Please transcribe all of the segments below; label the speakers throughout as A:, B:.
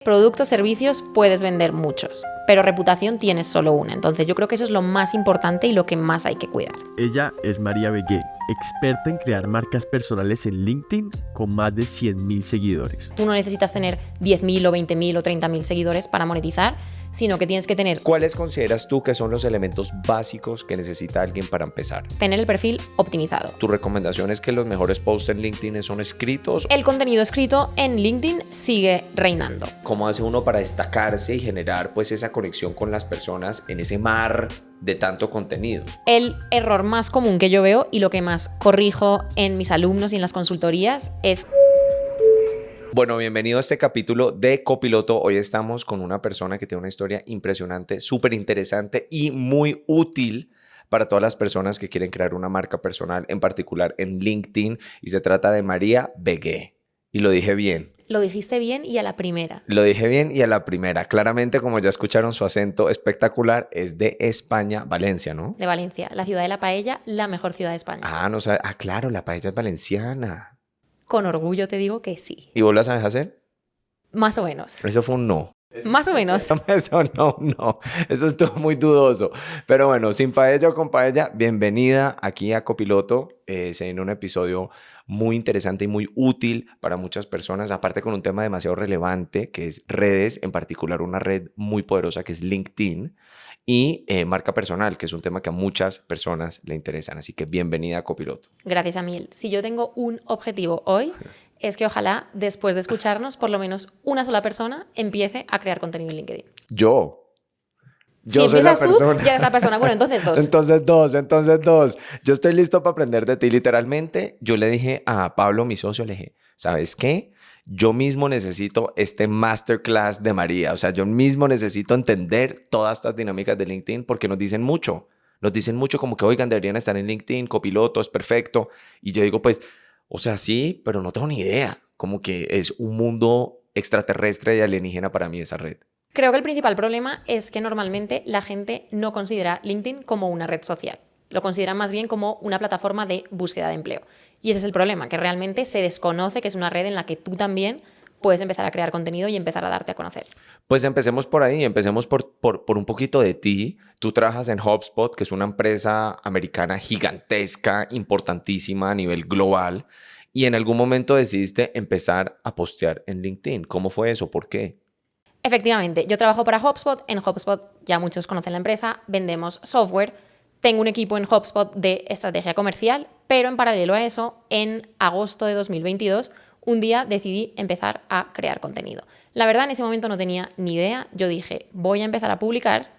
A: Productos, servicios, puedes vender muchos, pero reputación tienes solo una. Entonces yo creo que eso es lo más importante y lo que más hay que cuidar.
B: Ella es María Begué, experta en crear marcas personales en LinkedIn con más de 100.000 seguidores.
A: Tú no necesitas tener 10.000 o 20.000 o 30.000 seguidores para monetizar, sino que tienes que tener...
C: ¿Cuáles consideras tú que son los elementos básicos que necesita alguien para empezar?
A: Tener el perfil optimizado.
C: ¿Tu recomendación es que los mejores posts en LinkedIn son escritos?
A: El contenido escrito en LinkedIn sigue reinando.
C: ¿Cómo hace uno para destacarse y generar pues esa conexión con las personas en ese mar de tanto contenido?
A: El error más común que yo veo y lo que más corrijo en mis alumnos y en las consultorías es...
C: Bueno, bienvenido a este capítulo de Copiloto. Hoy estamos con una persona que tiene una historia impresionante, súper interesante y muy útil para todas las personas que quieren crear una marca personal, en particular en LinkedIn, y se trata de María Begué. Y lo dije bien.
A: Lo dijiste bien y a la primera.
C: Lo dije bien y a la primera. Claramente, como ya escucharon, su acento espectacular es de España, Valencia, ¿no?
A: De Valencia, la ciudad de la paella, la mejor ciudad de España.
C: No sabe. Claro, la paella es valenciana.
A: Con orgullo te digo que sí.
C: ¿Y vos la sabes hacer?
A: Más o menos.
C: Eso fue un no.
A: Más o menos.
C: Eso no. Eso estuvo muy dudoso. Pero bueno, sin paella o con paella, bienvenida aquí a Copiloto. Se viene un episodio muy interesante y muy útil para muchas personas, aparte con un tema demasiado relevante que es redes, en particular una red muy poderosa que es LinkedIn, y marca personal, que es un tema que a muchas personas le interesan. Así que bienvenida a Copiloto.
A: Gracias, Amiel. Si yo tengo un objetivo hoy, es que ojalá después de escucharnos, por lo menos una sola persona empiece a crear contenido en LinkedIn.
C: Yo
A: Si
C: soy la
A: empiezas
C: persona.
A: tú, llegas a la persona. Bueno, entonces dos.
C: Entonces dos. Yo estoy listo para aprender de ti. Literalmente, yo le dije a Pablo, mi socio, le dije, ¿sabes qué? Yo mismo necesito este masterclass de María. O sea, yo mismo necesito entender todas estas dinámicas de LinkedIn porque nos dicen mucho. Nos dicen mucho como que, oigan, deberían estar en LinkedIn, Copiloto, es perfecto. Y yo digo, pues, o sea, sí, pero no tengo ni idea. Como que es un mundo extraterrestre y alienígena para mí esa red.
A: Creo que el principal problema es que normalmente la gente no considera LinkedIn como una red social. Lo consideran más bien como una plataforma de búsqueda de empleo. Y ese es el problema, que realmente se desconoce que es una red en la que tú también puedes empezar a crear contenido y empezar a darte a conocer.
C: Pues empecemos por ahí, empecemos por un poquito de ti. Tú trabajas en HubSpot, que es una empresa americana gigantesca, importantísima a nivel global, y en algún momento decidiste empezar a postear en LinkedIn. ¿Cómo fue eso? ¿Por qué?
A: Efectivamente, yo trabajo para HubSpot. En HubSpot ya muchos conocen la empresa, vendemos software. Tengo un equipo en HubSpot de estrategia comercial, pero en paralelo a eso, en agosto de 2022, un día decidí empezar a crear contenido. La verdad, en ese momento no tenía ni idea. Yo dije, voy a empezar a publicar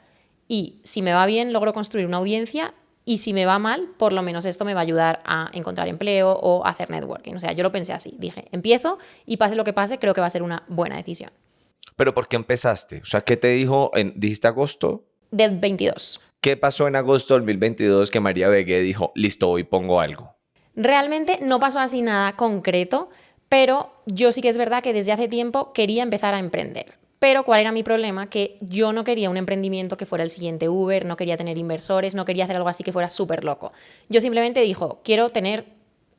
A: y si me va bien, logro construir una audiencia y si me va mal, por lo menos esto me va a ayudar a encontrar empleo o a hacer networking. O sea, yo lo pensé así. Dije, empiezo y pase lo que pase, creo que va a ser una buena decisión.
C: ¿Pero por qué empezaste? O sea, ¿qué te dijo? ¿Dijiste agosto?
A: Del 22.
C: ¿Qué pasó en agosto del 2022 que María Begué dijo, listo, hoy pongo algo?
A: Realmente no pasó así nada concreto, pero yo sí que es verdad que desde hace tiempo quería empezar a emprender. Pero ¿cuál era mi problema? Que yo no quería un emprendimiento que fuera el siguiente Uber, no quería tener inversores, no quería hacer algo así que fuera súper loco. Yo simplemente dijo, quiero tener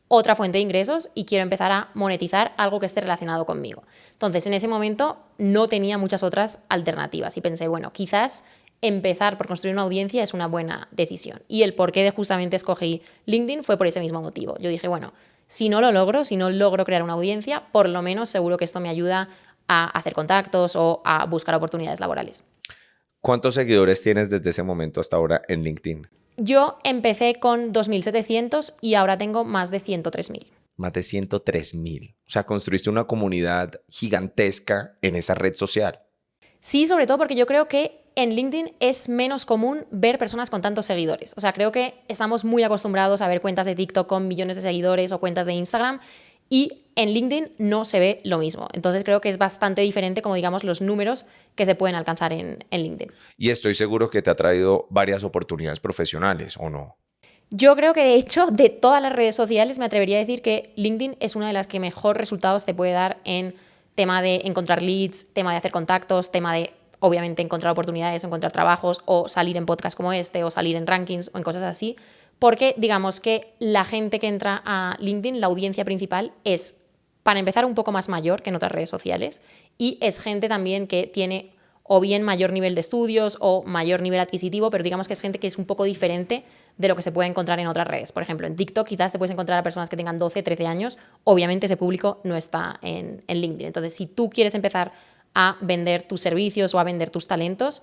A: otra fuente de ingresos y quiero empezar a monetizar algo que esté relacionado conmigo. Entonces, en ese momento no tenía muchas otras alternativas y pensé, bueno, quizás empezar por construir una audiencia es una buena decisión. Y el porqué de justamente escogí LinkedIn fue por ese mismo motivo. Yo dije, bueno, si no lo logro, si no logro crear una audiencia, por lo menos seguro que esto me ayuda a hacer contactos o a buscar oportunidades laborales.
C: ¿Cuántos seguidores tienes desde ese momento hasta ahora en LinkedIn?
A: Yo empecé con 2.700 y ahora tengo más de 103.000.
C: Más de 103.000. O sea, construiste una comunidad gigantesca en esa red social.
A: Sí, sobre todo porque yo creo que en LinkedIn es menos común ver personas con tantos seguidores. O sea, creo que estamos muy acostumbrados a ver cuentas de TikTok con millones de seguidores o cuentas de Instagram y en LinkedIn no se ve lo mismo. Entonces creo que es bastante diferente como digamos los números que se pueden alcanzar en LinkedIn.
C: Y estoy seguro que te ha traído varias oportunidades profesionales, ¿o no?
A: Yo creo que de hecho de todas las redes sociales me atrevería a decir que LinkedIn es una de las que mejor resultados te puede dar en tema de encontrar leads, tema de hacer contactos, tema de obviamente encontrar oportunidades, encontrar trabajos o salir en podcasts como este o salir en rankings o en cosas así, porque digamos que la gente que entra a LinkedIn, la audiencia principal es, para empezar, un poco más mayor que en otras redes sociales y es gente también que tiene o bien mayor nivel de estudios o mayor nivel adquisitivo, pero digamos que es gente que es un poco diferente de lo que se puede encontrar en otras redes. Por ejemplo, en TikTok quizás te puedes encontrar a personas que tengan 12, 13 años. Obviamente ese público no está en LinkedIn. Entonces, si tú quieres empezar a vender tus servicios o a vender tus talentos,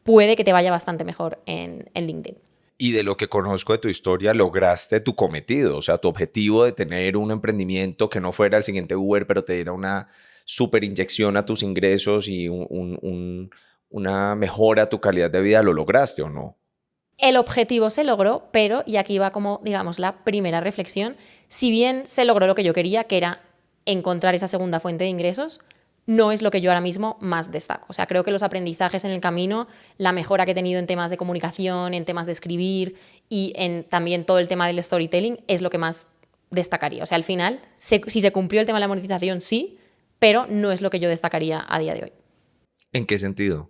A: puede que te vaya bastante mejor en LinkedIn.
C: Y de lo que conozco de tu historia, lograste tu cometido, o sea, tu objetivo de tener un emprendimiento que no fuera el siguiente Uber, pero te diera una super inyección a tus ingresos y una mejora a tu calidad de vida, ¿lo lograste o no?
A: El objetivo se logró, pero, y aquí va como, digamos, la primera reflexión, si bien se logró lo que yo quería, que era encontrar esa segunda fuente de ingresos, no es lo que yo ahora mismo más destaco. O sea, creo que los aprendizajes en el camino, la mejora que he tenido en temas de comunicación, en temas de escribir y en también todo el tema del storytelling es lo que más destacaría. O sea, al final, si se cumplió el tema de la monetización, sí, pero no es lo que yo destacaría a día de hoy.
C: ¿En qué sentido?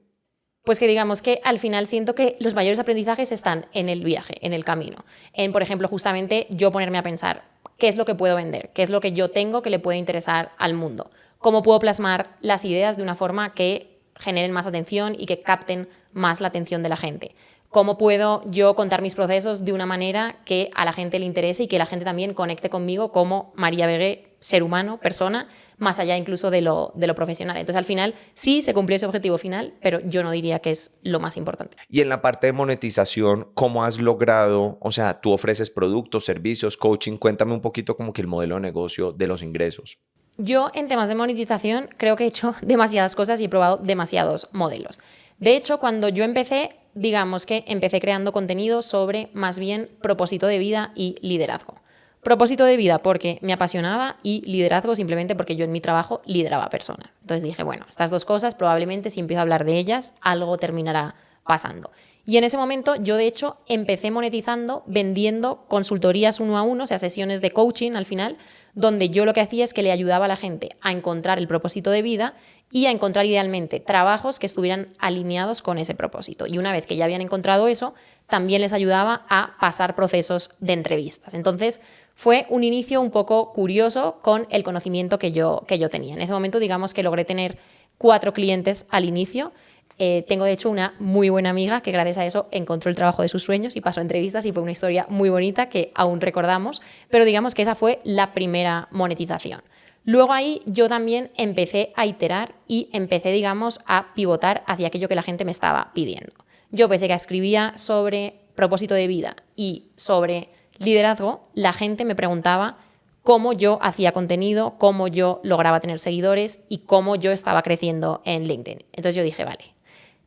A: Pues que digamos que al final siento que los mayores aprendizajes están en el viaje, en el camino. En, por ejemplo, justamente yo ponerme a pensar qué es lo que puedo vender, qué es lo que yo tengo que le puede interesar al mundo, cómo puedo plasmar las ideas de una forma que generen más atención y que capten más la atención de la gente. Cómo puedo yo contar mis procesos de una manera que a la gente le interese y que la gente también conecte conmigo como María Vegué, ser humano, persona, más allá incluso de lo profesional. Entonces, al final, sí se cumplió ese objetivo final, pero yo no diría que es lo más importante.
C: Y en la parte de monetización, ¿cómo has logrado? O sea, tú ofreces productos, servicios, coaching. Cuéntame un poquito como que el modelo de negocio de los ingresos.
A: Yo, en temas de monetización, creo que he hecho demasiadas cosas y he probado demasiados modelos. De hecho, cuando yo empecé, digamos que empecé creando contenido sobre más bien propósito de vida y liderazgo. Propósito de vida porque me apasionaba y liderazgo simplemente porque yo en mi trabajo lideraba personas. Entonces dije, bueno, estas dos cosas probablemente si empiezo a hablar de ellas, algo terminará pasando. Y en ese momento yo de hecho empecé monetizando vendiendo consultorías 1 a 1, o sea, sesiones de coaching al final, donde yo lo que hacía es que le ayudaba a la gente a encontrar el propósito de vida y a encontrar idealmente trabajos que estuvieran alineados con ese propósito. Y una vez que ya habían encontrado eso, también les ayudaba a pasar procesos de entrevistas. Entonces, fue un inicio un poco curioso con el conocimiento que yo tenía. En ese momento, digamos que logré tener 4 clientes al inicio. Tengo, de hecho, una muy buena amiga que gracias a eso encontró el trabajo de sus sueños y pasó entrevistas y fue una historia muy bonita que aún recordamos, pero digamos que esa fue la primera monetización. Luego ahí yo también empecé a iterar y empecé, digamos, a pivotar hacia aquello que la gente me estaba pidiendo. Yo, pese a que escribía sobre propósito de vida y sobre liderazgo, la gente me preguntaba cómo yo hacía contenido, cómo yo lograba tener seguidores y cómo yo estaba creciendo en LinkedIn. Entonces yo dije, vale,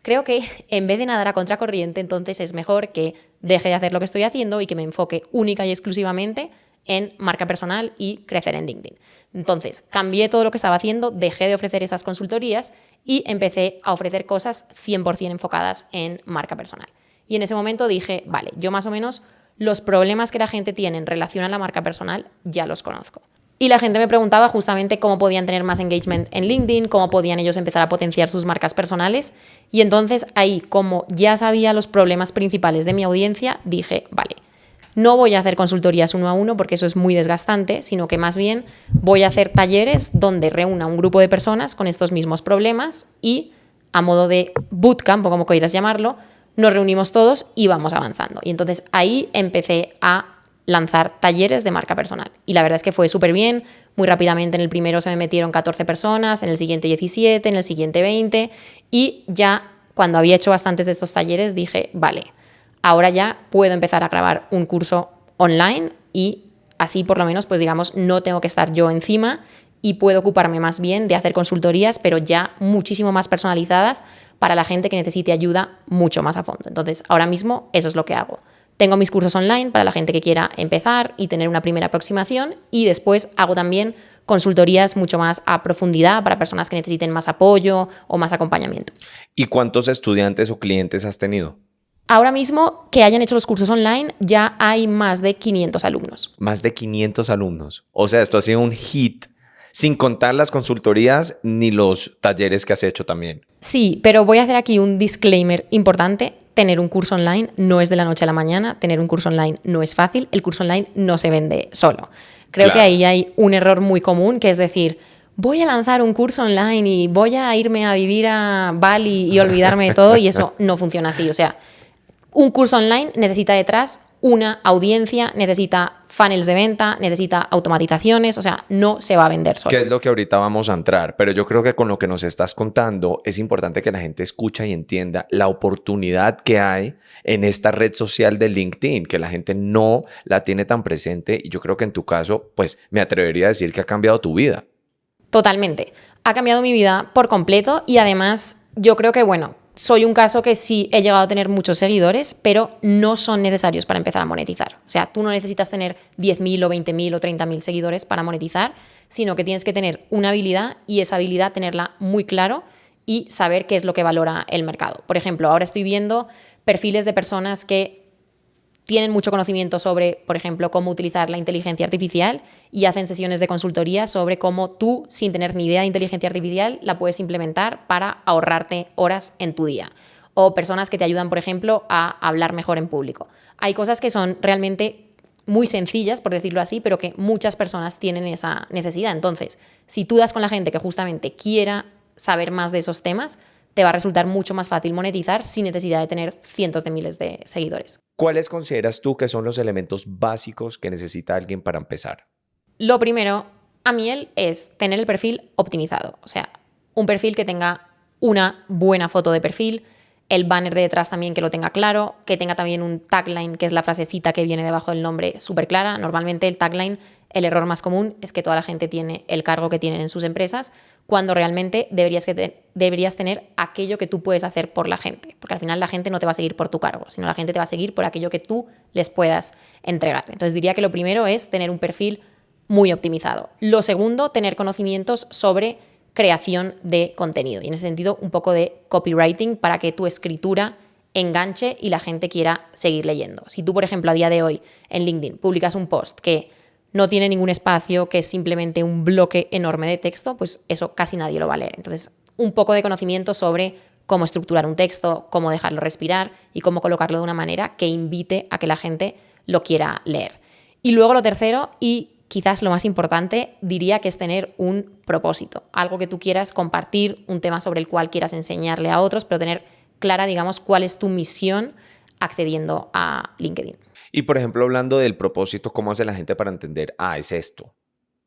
A: creo que en vez de nadar a contracorriente, entonces es mejor que deje de hacer lo que estoy haciendo y que me enfoque única y exclusivamente en marca personal y crecer en LinkedIn. Entonces, cambié todo lo que estaba haciendo, dejé de ofrecer esas consultorías y empecé a ofrecer cosas 100% enfocadas en marca personal. Y en ese momento dije, vale, yo más o menos los problemas que la gente tiene en relación a la marca personal ya los conozco. Y la gente me preguntaba justamente cómo podían tener más engagement en LinkedIn, cómo podían ellos empezar a potenciar sus marcas personales. Y entonces ahí, como ya sabía los problemas principales de mi audiencia, dije, vale, no voy a hacer consultorías 1 a 1 porque eso es muy desgastante, sino que más bien voy a hacer talleres donde reúna un grupo de personas con estos mismos problemas y a modo de bootcamp, o como quieras llamarlo, nos reunimos todos y vamos avanzando. Y entonces ahí empecé a lanzar talleres de marca personal. Y la verdad es que fue súper bien. Muy rápidamente en el primero se me metieron 14 personas, en el siguiente 17, en el siguiente 20. Y ya cuando había hecho bastantes de estos talleres dije, vale, ahora ya puedo empezar a grabar un curso online y así por lo menos, pues digamos, no tengo que estar yo encima y puedo ocuparme más bien de hacer consultorías, pero ya muchísimo más personalizadas para la gente que necesite ayuda mucho más a fondo. Entonces, ahora mismo eso es lo que hago. Tengo mis cursos online para la gente que quiera empezar y tener una primera aproximación y después hago también consultorías mucho más a profundidad para personas que necesiten más apoyo o más acompañamiento.
C: ¿Y cuántos estudiantes o clientes has tenido?
A: Ahora mismo que hayan hecho los cursos online ya hay más de 500 alumnos.
C: Más de 500 alumnos. O sea, esto ha sido un hit, sin contar las consultorías ni los talleres que has hecho también.
A: Sí, pero voy a hacer aquí un disclaimer importante. Tener un curso online no es de la noche a la mañana, tener un curso online no es fácil, el curso online no se vende solo. Creo que ahí hay un error muy común, que es decir, voy a lanzar un curso online y voy a irme a vivir a Bali y olvidarme de todo, y eso no funciona así. O sea, un curso online necesita detrás una audiencia, necesita funnels de venta, necesita automatizaciones, o sea, no se va a vender solo.
C: ¿Qué es lo que ahorita vamos a entrar? Pero yo creo que con lo que nos estás contando es importante que la gente escuche y entienda la oportunidad que hay en esta red social de LinkedIn, que la gente no la tiene tan presente y yo creo que en tu caso, pues me atrevería a decir que ha cambiado tu vida.
A: Totalmente. Ha cambiado mi vida por completo y además yo creo que, bueno, soy un caso que sí he llegado a tener muchos seguidores, pero no son necesarios para empezar a monetizar. O sea, tú no necesitas tener 10.000 o 20.000 o 30.000 seguidores para monetizar, sino que tienes que tener una habilidad y esa habilidad tenerla muy claro y saber qué es lo que valora el mercado. Por ejemplo, ahora estoy viendo perfiles de personas que tienen mucho conocimiento sobre, por ejemplo, cómo utilizar la inteligencia artificial y hacen sesiones de consultoría sobre cómo tú, sin tener ni idea de inteligencia artificial, la puedes implementar para ahorrarte horas en tu día. O personas que te ayudan, por ejemplo, a hablar mejor en público. Hay cosas que son realmente muy sencillas, por decirlo así, pero que muchas personas tienen esa necesidad. Entonces, si tú das con la gente que justamente quiera saber más de esos temas, te va a resultar mucho más fácil monetizar sin necesidad de tener cientos de miles de seguidores.
C: ¿Cuáles consideras tú que son los elementos básicos que necesita alguien para empezar?
A: Lo primero, a mí es tener el perfil optimizado. O sea, un perfil que tenga una buena foto de perfil, el banner de detrás también que lo tenga claro, que tenga también un tagline, que es la frasecita que viene debajo del nombre, súper clara. Normalmente el tagline, el error más común es que toda la gente tiene el cargo que tienen en sus empresas, cuando realmente deberías tener aquello que tú puedes hacer por la gente. Porque al final la gente no te va a seguir por tu cargo, sino la gente te va a seguir por aquello que tú les puedas entregar. Entonces diría que lo primero es tener un perfil muy optimizado. Lo segundo, tener conocimientos sobre creación de contenido. Y en ese sentido, un poco de copywriting para que tu escritura enganche y la gente quiera seguir leyendo. Si tú, por ejemplo, a día de hoy en LinkedIn publicas un post que no tiene ningún espacio, que es simplemente un bloque enorme de texto, pues eso casi nadie lo va a leer. Entonces, un poco de conocimiento sobre cómo estructurar un texto, cómo dejarlo respirar y cómo colocarlo de una manera que invite a que la gente lo quiera leer. Y luego lo tercero, y quizás lo más importante, diría que es tener un propósito, algo que tú quieras compartir, un tema sobre el cual quieras enseñarle a otros, pero tener clara, digamos, cuál es tu misión accediendo a LinkedIn.
C: Y por ejemplo, hablando del propósito, ¿cómo hace la gente para entender, es esto? O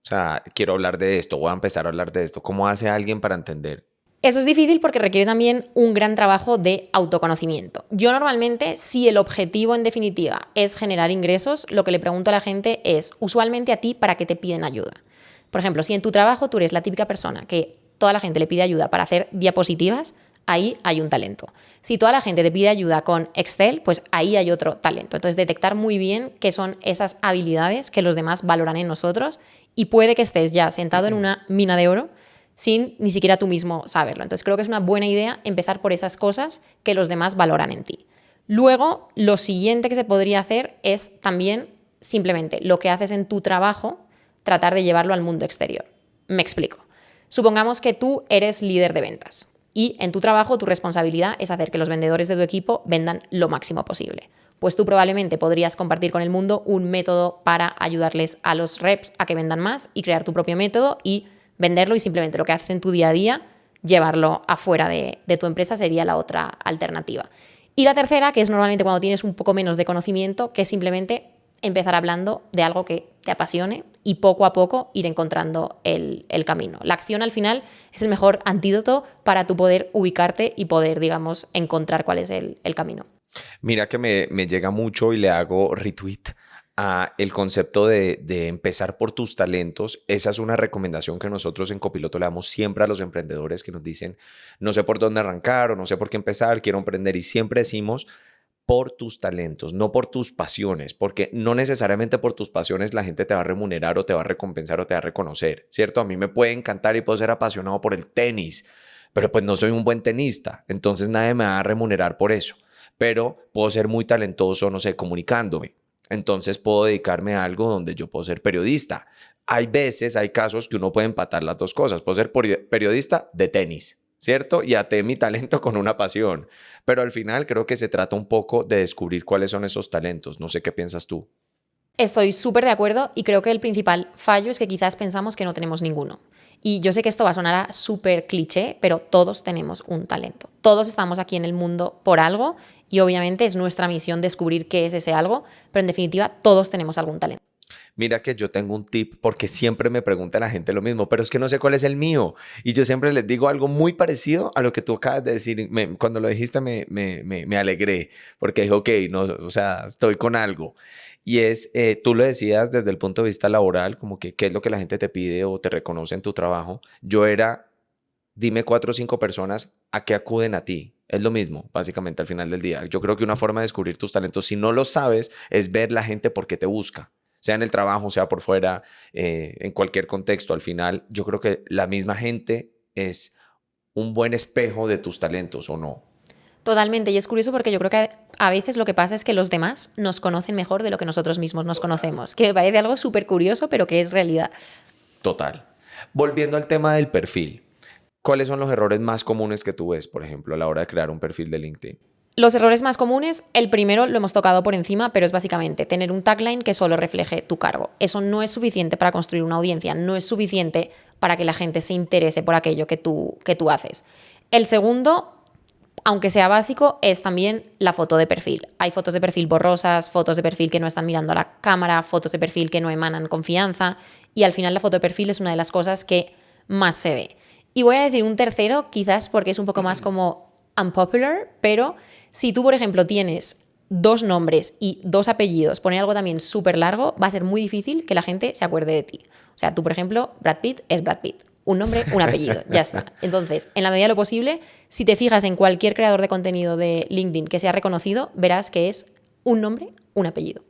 C: sea, quiero hablar de esto, voy a empezar a hablar de esto. ¿Cómo hace alguien para entender?
A: Eso es difícil porque requiere también un gran trabajo de autoconocimiento. Yo normalmente, si el objetivo en definitiva es generar ingresos, lo que le pregunto a la gente es, usualmente a ti, ¿para qué te piden ayuda? Por ejemplo, si en tu trabajo tú eres la típica persona que toda la gente le pide ayuda para hacer diapositivas, ahí hay un talento. Si toda la gente te pide ayuda con Excel, pues ahí hay otro talento. Entonces, detectar muy bien qué son esas habilidades que los demás valoran en nosotros y puede que estés ya sentado en una mina de oro sin ni siquiera tú mismo saberlo. Entonces, creo que es una buena idea empezar por esas cosas que los demás valoran en ti. Luego, lo siguiente que se podría hacer es también simplemente lo que haces en tu trabajo, tratar de llevarlo al mundo exterior. Me explico. Supongamos que tú eres líder de ventas. Y en tu trabajo tu responsabilidad es hacer que los vendedores de tu equipo vendan lo máximo posible. Pues tú probablemente podrías compartir con el mundo un método para ayudarles a los reps a que vendan más y crear tu propio método y venderlo, y simplemente lo que haces en tu día a día, llevarlo afuera de tu empresa, sería la otra alternativa. Y la tercera, que es normalmente cuando tienes un poco menos de conocimiento, que es simplemente empezar hablando de algo que te apasione y poco a poco ir encontrando el camino. La acción al final es el mejor antídoto para tú poder ubicarte y poder, digamos, encontrar cuál es el camino.
C: Mira que me llega mucho y le hago retweet a el concepto de empezar por tus talentos. Esa es una recomendación que nosotros en Copiloto le damos siempre a los emprendedores que nos dicen, no sé por dónde arrancar o no sé por qué empezar, quiero emprender, y siempre decimos, por tus talentos, no por tus pasiones, porque no necesariamente por tus pasiones la gente te va a remunerar o te va a recompensar o te va a reconocer, ¿cierto? A mí me puede encantar y puedo ser apasionado por el tenis, pero pues no soy un buen tenista, entonces nadie me va a remunerar por eso, pero puedo ser muy talentoso, no sé, comunicándome, entonces puedo dedicarme a algo donde yo puedo ser periodista. Hay veces, hay casos que uno puede empatar las dos cosas, puedo ser periodista de tenis, ¿cierto? Y até mi talento con una pasión. Pero al final creo que se trata un poco de descubrir cuáles son esos talentos. No sé qué piensas tú.
A: Estoy súper de acuerdo y creo que el principal fallo es que quizás pensamos que no tenemos ninguno. Y yo sé que esto va a sonar a súper cliché, pero todos tenemos un talento. Todos estamos aquí en el mundo por algo y obviamente es nuestra misión descubrir qué es ese algo, pero en definitiva todos tenemos algún talento.
C: Mira que yo tengo un tip porque siempre me pregunta la gente lo mismo, pero es que no sé cuál es el mío. Y yo siempre les digo algo muy parecido a lo que tú acabas de decir. Cuando lo dijiste me alegré porque dije, ok, no, o sea, estoy con algo. Y es, tú lo decías desde el punto de vista laboral, como que qué es lo que la gente te pide o te reconoce en tu trabajo. Yo era, dime 4 o 5 personas a qué acuden a ti. Es lo mismo, básicamente, al final del día. Yo creo que una forma de descubrir tus talentos, si no lo sabes, es ver la gente por qué te busca. Sea en el trabajo, sea por fuera, en cualquier contexto. Al final, yo creo que la misma gente es un buen espejo de tus talentos, ¿o no?
A: Totalmente, y es curioso porque yo creo que a veces lo que pasa es que los demás nos conocen mejor de lo que nosotros mismos nos conocemos, que me parece algo súper curioso, pero que es realidad.
C: Total. Volviendo al tema del perfil, ¿cuáles son los errores más comunes que tú ves, por ejemplo, a la hora de crear un perfil de LinkedIn?
A: Los errores más comunes, el primero lo hemos tocado por encima, pero es básicamente tener un tagline que solo refleje tu cargo. Eso no es suficiente para construir una audiencia, no es suficiente para que la gente se interese por aquello que tú haces. El segundo, aunque sea básico, es también la foto de perfil. Hay fotos de perfil borrosas, fotos de perfil que no están mirando a la cámara, fotos de perfil que no emanan confianza y al final la foto de perfil es una de las cosas que más se ve. Y voy a decir un tercero, quizás porque es un poco más como unpopular, pero si tú, por ejemplo, tienes 2 nombres y 2 apellidos, poner algo también súper largo, va a ser muy difícil que la gente se acuerde de ti. O sea, tú, por ejemplo, Brad Pitt es Brad Pitt. Un nombre, un apellido, ya está. Entonces, en la medida de lo posible, si te fijas en cualquier creador de contenido de LinkedIn que sea reconocido, verás que es un nombre, un apellido,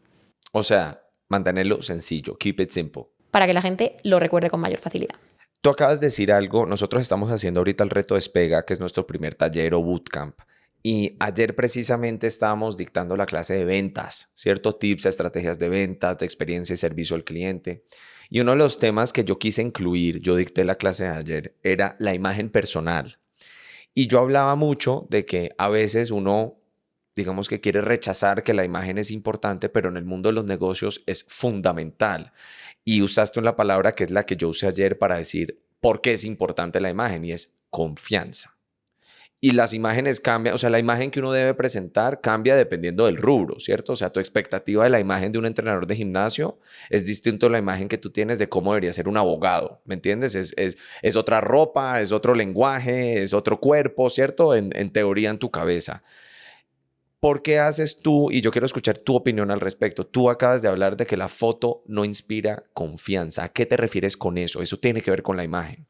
C: O sea, mantenerlo sencillo, keep it simple.
A: para que la gente lo recuerde con mayor facilidad.
C: Tú acabas de decir algo, nosotros estamos haciendo ahorita el reto Despega, que es nuestro primer taller o bootcamp. Y ayer precisamente estábamos dictando la clase de ventas, ¿cierto? Tips, estrategias de ventas, de experiencia y servicio al cliente. Y uno de los temas que yo quise incluir, yo dicté la clase de ayer, era la imagen personal. Y yo hablaba mucho de que a veces uno, digamos que quiere rechazar que la imagen es importante, pero en el mundo de los negocios es fundamental. Y usaste una palabra que es la que yo usé ayer para decir por qué es importante la imagen y es confianza. Y las imágenes cambian, o sea, la imagen que uno debe presentar cambia dependiendo del rubro, ¿cierto? O sea, tu expectativa de la imagen de un entrenador de gimnasio es distinto a la imagen que tú tienes de cómo debería ser un abogado, ¿me entiendes? Es otra ropa, es otro lenguaje, es otro cuerpo, ¿cierto? En teoría en tu cabeza. ¿Por qué haces tú, y yo quiero escuchar tu opinión al respecto, tú acabas de hablar de que la foto no inspira confianza? ¿A qué te refieres con eso? Eso tiene que ver con la imagen.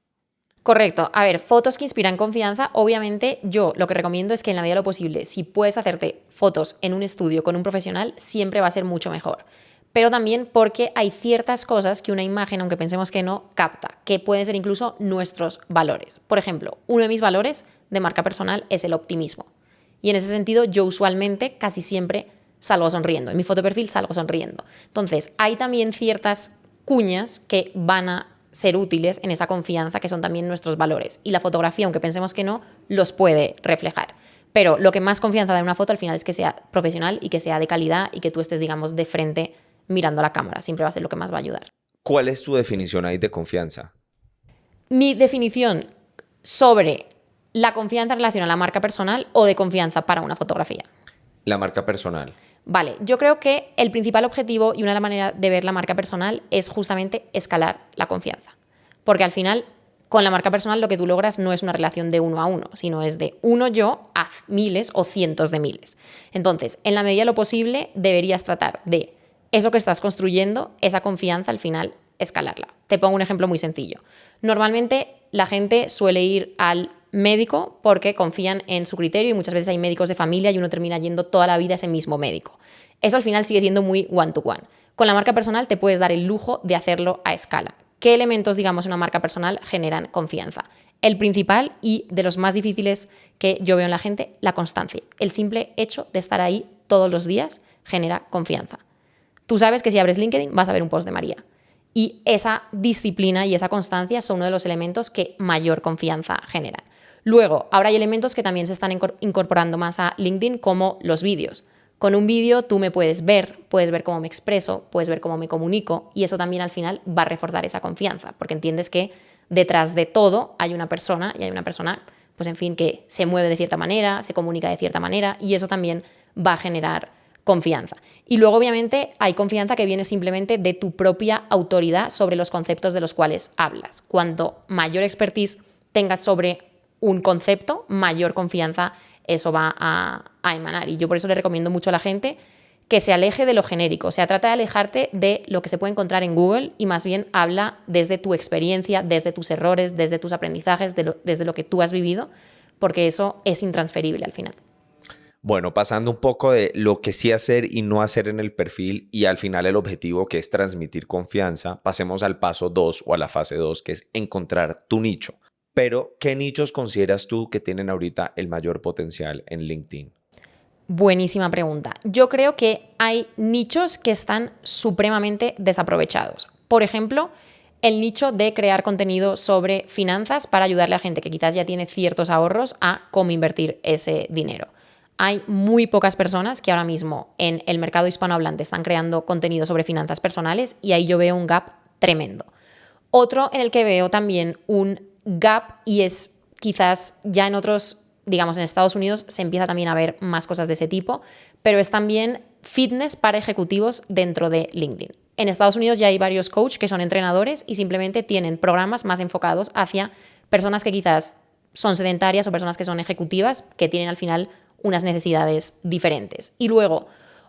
A: Correcto. A ver, fotos que inspiran confianza, obviamente yo lo que recomiendo es que en la medida de lo posible, si puedes hacerte fotos en un estudio con un profesional, siempre va a ser mucho mejor. Pero también porque hay ciertas cosas que una imagen, aunque pensemos que no, capta, que pueden ser incluso nuestros valores. Por ejemplo, uno de mis valores de marca personal es el optimismo. Y en ese sentido, yo usualmente casi siempre salgo sonriendo. En mi foto de perfil salgo sonriendo. Entonces, hay también ciertas cuñas que van a ser útiles en esa confianza, que son también nuestros valores. Y la fotografía, aunque pensemos que no, los puede reflejar. Pero lo que más confianza da en una foto al final es que sea profesional y que sea de calidad y que tú estés, digamos, de frente mirando a la cámara. Siempre va a ser lo que más va a ayudar.
C: ¿Cuál es tu definición ahí de confianza?
A: Mi definición sobre la confianza en relación a la marca personal o de confianza para una fotografía.
C: La marca personal.
A: Vale, yo creo que el principal objetivo y una de las maneras de ver la marca personal es justamente escalar la confianza. Porque al final, con la marca personal lo que tú logras no es una relación de 1 a 1, sino es de uno yo a miles o cientos de miles. Entonces, en la medida de lo posible, deberías tratar de eso que estás construyendo, esa confianza al final, escalarla. Te pongo un ejemplo muy sencillo. Normalmente la gente suele ir al médico porque confían en su criterio y muchas veces hay médicos de familia y uno termina yendo toda la vida a ese mismo médico. Eso al final sigue siendo muy one-to-one. Con la marca personal te puedes dar el lujo de hacerlo a escala. ¿Qué elementos, digamos, en una marca personal generan confianza? El principal y de los más difíciles que yo veo en la gente, la constancia. El simple hecho de estar ahí todos los días genera confianza. Tú sabes que si abres LinkedIn vas a ver un post de María. Y esa disciplina y esa constancia son uno de los elementos que mayor confianza generan. Luego, ahora hay elementos que también se están incorporando más a LinkedIn, como los vídeos. Con un vídeo tú me puedes ver cómo me expreso, puedes ver cómo me comunico y eso también al final va a reforzar esa confianza, porque entiendes que detrás de todo hay una persona y hay una persona, pues en fin, que se mueve de cierta manera, se comunica de cierta manera y eso también va a generar confianza. Y luego obviamente hay confianza que viene simplemente de tu propia autoridad sobre los conceptos de los cuales hablas. Cuanto mayor expertise tengas sobre un concepto, mayor confianza eso va a emanar. Y yo por eso le recomiendo mucho a la gente que se aleje de lo genérico. O sea, trata de alejarte de lo que se puede encontrar en Google y más bien habla desde tu experiencia, desde tus errores, desde tus aprendizajes, desde lo que tú has vivido, porque eso es intransferible al final.
C: Bueno, pasando un poco de lo que sí hacer y no hacer en el perfil y al final el objetivo que es transmitir confianza, pasemos al paso 2 o a la fase 2, que es encontrar tu nicho. Pero, ¿qué nichos consideras tú que tienen ahorita el mayor potencial en LinkedIn?
A: Buenísima pregunta. Yo creo que hay nichos que están supremamente desaprovechados. Por ejemplo, el nicho de crear contenido sobre finanzas para ayudarle a gente que quizás ya tiene ciertos ahorros a cómo invertir ese dinero. Hay muy pocas personas que ahora mismo en el mercado hispanohablante están creando contenido sobre finanzas personales y ahí yo veo un gap tremendo. Otro en el que veo también un gap y es quizás ya en otros, digamos en Estados Unidos se empieza también a ver más cosas de ese tipo, pero es también fitness para ejecutivos dentro de LinkedIn. En Estados Unidos ya hay varios coaches que son entrenadores y simplemente tienen programas más enfocados hacia personas que quizás son sedentarias o personas que son ejecutivas, que tienen al final unas necesidades diferentes. Y luego,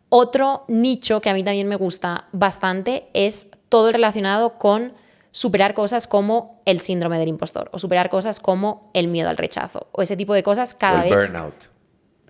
A: otro nicho que a mí también me gusta bastante es todo el relacionado con superar cosas como el síndrome del impostor o superar cosas como el miedo al rechazo o ese tipo de cosas cada vez.
C: O el burnout.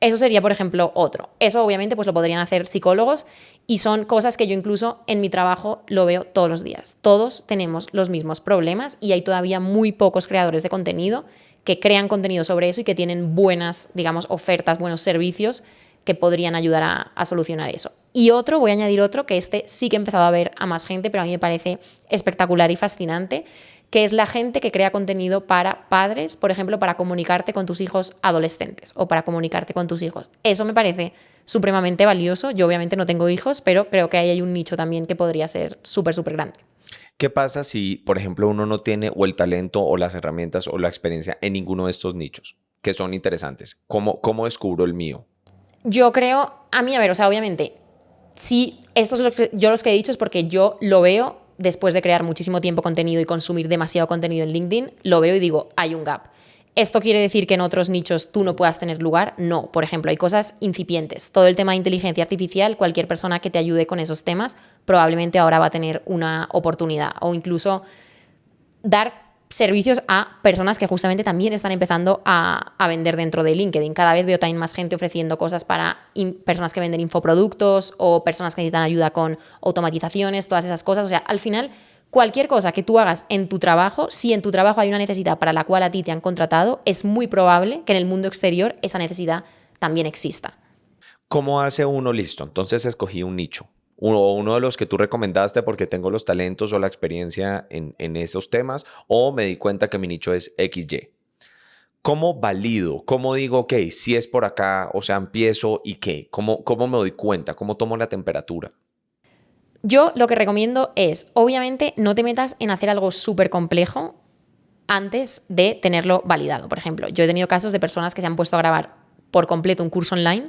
A: Eso sería, por ejemplo, otro. Eso obviamente pues lo podrían hacer psicólogos y son cosas que yo incluso en mi trabajo lo veo todos los días. Todos tenemos los mismos problemas y hay todavía muy pocos creadores de contenido que crean contenido sobre eso y que tienen buenas, digamos, ofertas, buenos servicios que podrían ayudar a solucionar eso. Y otro, voy a añadir otro, que este sí que he empezado a ver a más gente, pero a mí me parece espectacular y fascinante, que es la gente que crea contenido para padres, por ejemplo, para comunicarte con tus hijos adolescentes o para comunicarte con tus hijos. Eso me parece supremamente valioso. Yo obviamente no tengo hijos, pero creo que ahí hay un nicho también que podría ser súper, súper grande.
C: ¿Qué pasa si, por ejemplo, uno no tiene o el talento o las herramientas o la experiencia en ninguno de estos nichos que son interesantes? ¿Cómo descubro el mío?
A: Yo creo, a mí, a ver, o sea, obviamente, sí, esto es yo los que he dicho es porque yo lo veo después de crear muchísimo tiempo contenido y consumir demasiado contenido en LinkedIn, lo veo y digo, hay un gap. ¿Esto quiere decir que en otros nichos tú no puedas tener lugar? No. Por ejemplo, hay cosas incipientes. Todo el tema de inteligencia artificial, cualquier persona que te ayude con esos temas, probablemente ahora va a tener una oportunidad. O incluso dar servicios a personas que justamente también están empezando a vender dentro de LinkedIn. Cada vez veo también más gente ofreciendo cosas para personas que venden infoproductos o personas que necesitan ayuda con automatizaciones, todas esas cosas. O sea, al final, cualquier cosa que tú hagas en tu trabajo, si en tu trabajo hay una necesidad para la cual a ti te han contratado, es muy probable que en el mundo exterior esa necesidad también exista.
C: ¿Cómo hace uno listo? Entonces escogí un nicho. Uno de los que tú recomendaste porque tengo los talentos o la experiencia en esos temas, o me di cuenta que mi nicho es XY. ¿Cómo valido? ¿Cómo digo, ok, si es por acá, o sea, empiezo y qué? ¿Cómo me doy cuenta? ¿Cómo tomo la temperatura?
A: Yo lo que recomiendo es, obviamente, no te metas en hacer algo súper complejo antes de tenerlo validado. Por ejemplo, yo he tenido casos de personas que se han puesto a grabar por completo un curso online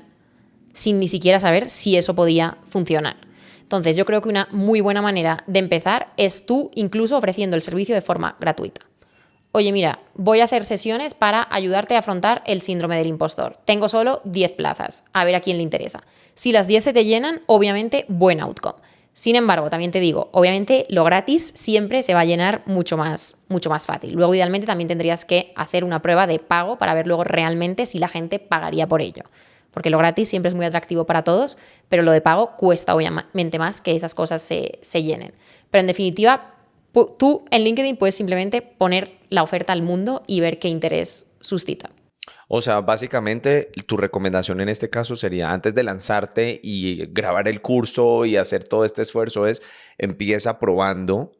A: sin ni siquiera saber si eso podía funcionar. Entonces, yo creo que una muy buena manera de empezar es tú incluso ofreciendo el servicio de forma gratuita. Oye, mira, voy a hacer sesiones para ayudarte a afrontar el síndrome del impostor. Tengo solo 10 plazas, a ver a quién le interesa. Si las 10 se te llenan, obviamente, buen outcome. Sin embargo, también te digo, obviamente lo gratis siempre se va a llenar mucho más fácil. Luego, idealmente, también tendrías que hacer una prueba de pago para ver luego realmente si la gente pagaría por ello. Porque lo gratis siempre es muy atractivo para todos, pero lo de pago cuesta obviamente más que esas cosas se llenen. Pero en definitiva, tú en LinkedIn puedes simplemente poner la oferta al mundo y ver qué interés suscita.
C: O sea, básicamente tu recomendación en este caso sería antes de lanzarte y grabar el curso y hacer todo este esfuerzo es empieza probando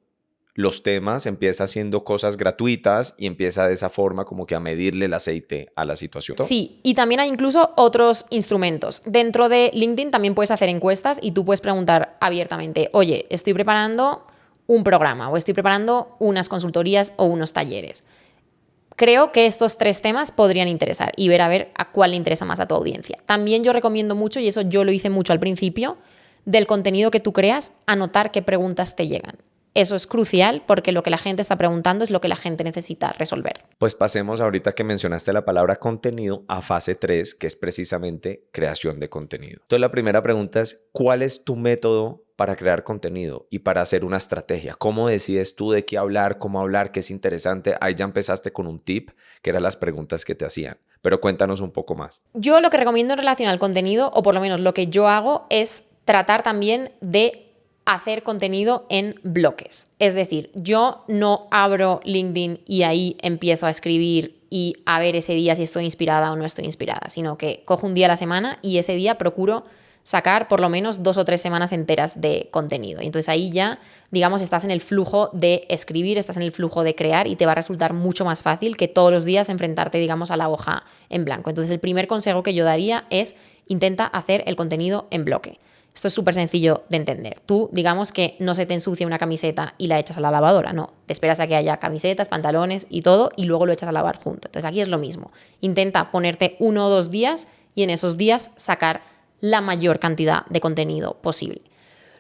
C: los temas, empieza haciendo cosas gratuitas y empieza de esa forma como que a medirle el aceite a la situación.
A: Sí, y también hay incluso otros instrumentos. Dentro de LinkedIn también puedes hacer encuestas y tú puedes preguntar abiertamente, oye, estoy preparando un programa o estoy preparando unas consultorías o unos talleres. Creo que estos 3 temas podrían interesar y ver a ver a cuál le interesa más a tu audiencia. También yo recomiendo mucho, y eso yo lo hice mucho al principio, del contenido que tú creas, anotar qué preguntas te llegan. Eso es crucial porque lo que la gente está preguntando es lo que la gente necesita resolver.
C: Pues pasemos ahorita que mencionaste la palabra contenido a fase 3, que es precisamente creación de contenido. Entonces la primera pregunta es, ¿cuál es tu método para crear contenido y para hacer una estrategia? ¿Cómo decides tú de qué hablar, cómo hablar, qué es interesante? Ahí ya empezaste con un tip, que eran las preguntas que te hacían. Pero cuéntanos un poco más.
A: Yo lo que recomiendo en relación al contenido, o por lo menos lo que yo hago, es tratar también de hacer contenido en bloques. Es decir, yo no abro LinkedIn y ahí empiezo a escribir y a ver ese día si estoy inspirada o no estoy inspirada, sino que cojo un día a la semana y ese día procuro sacar por lo menos 2 o 3 semanas enteras de contenido. Y entonces ahí ya, digamos, estás en el flujo de escribir, estás en el flujo de crear y te va a resultar mucho más fácil que todos los días enfrentarte, digamos, a la hoja en blanco. Entonces el primer consejo que yo daría es intenta hacer el contenido en bloque. Esto es súper sencillo de entender. Tú, digamos que no se te ensucia una camiseta y la echas a la lavadora, no. Te esperas a que haya camisetas, pantalones y todo y luego lo echas a lavar junto. Entonces aquí es lo mismo. Intenta ponerte 1 o 2 días y en esos días sacar la mayor cantidad de contenido posible.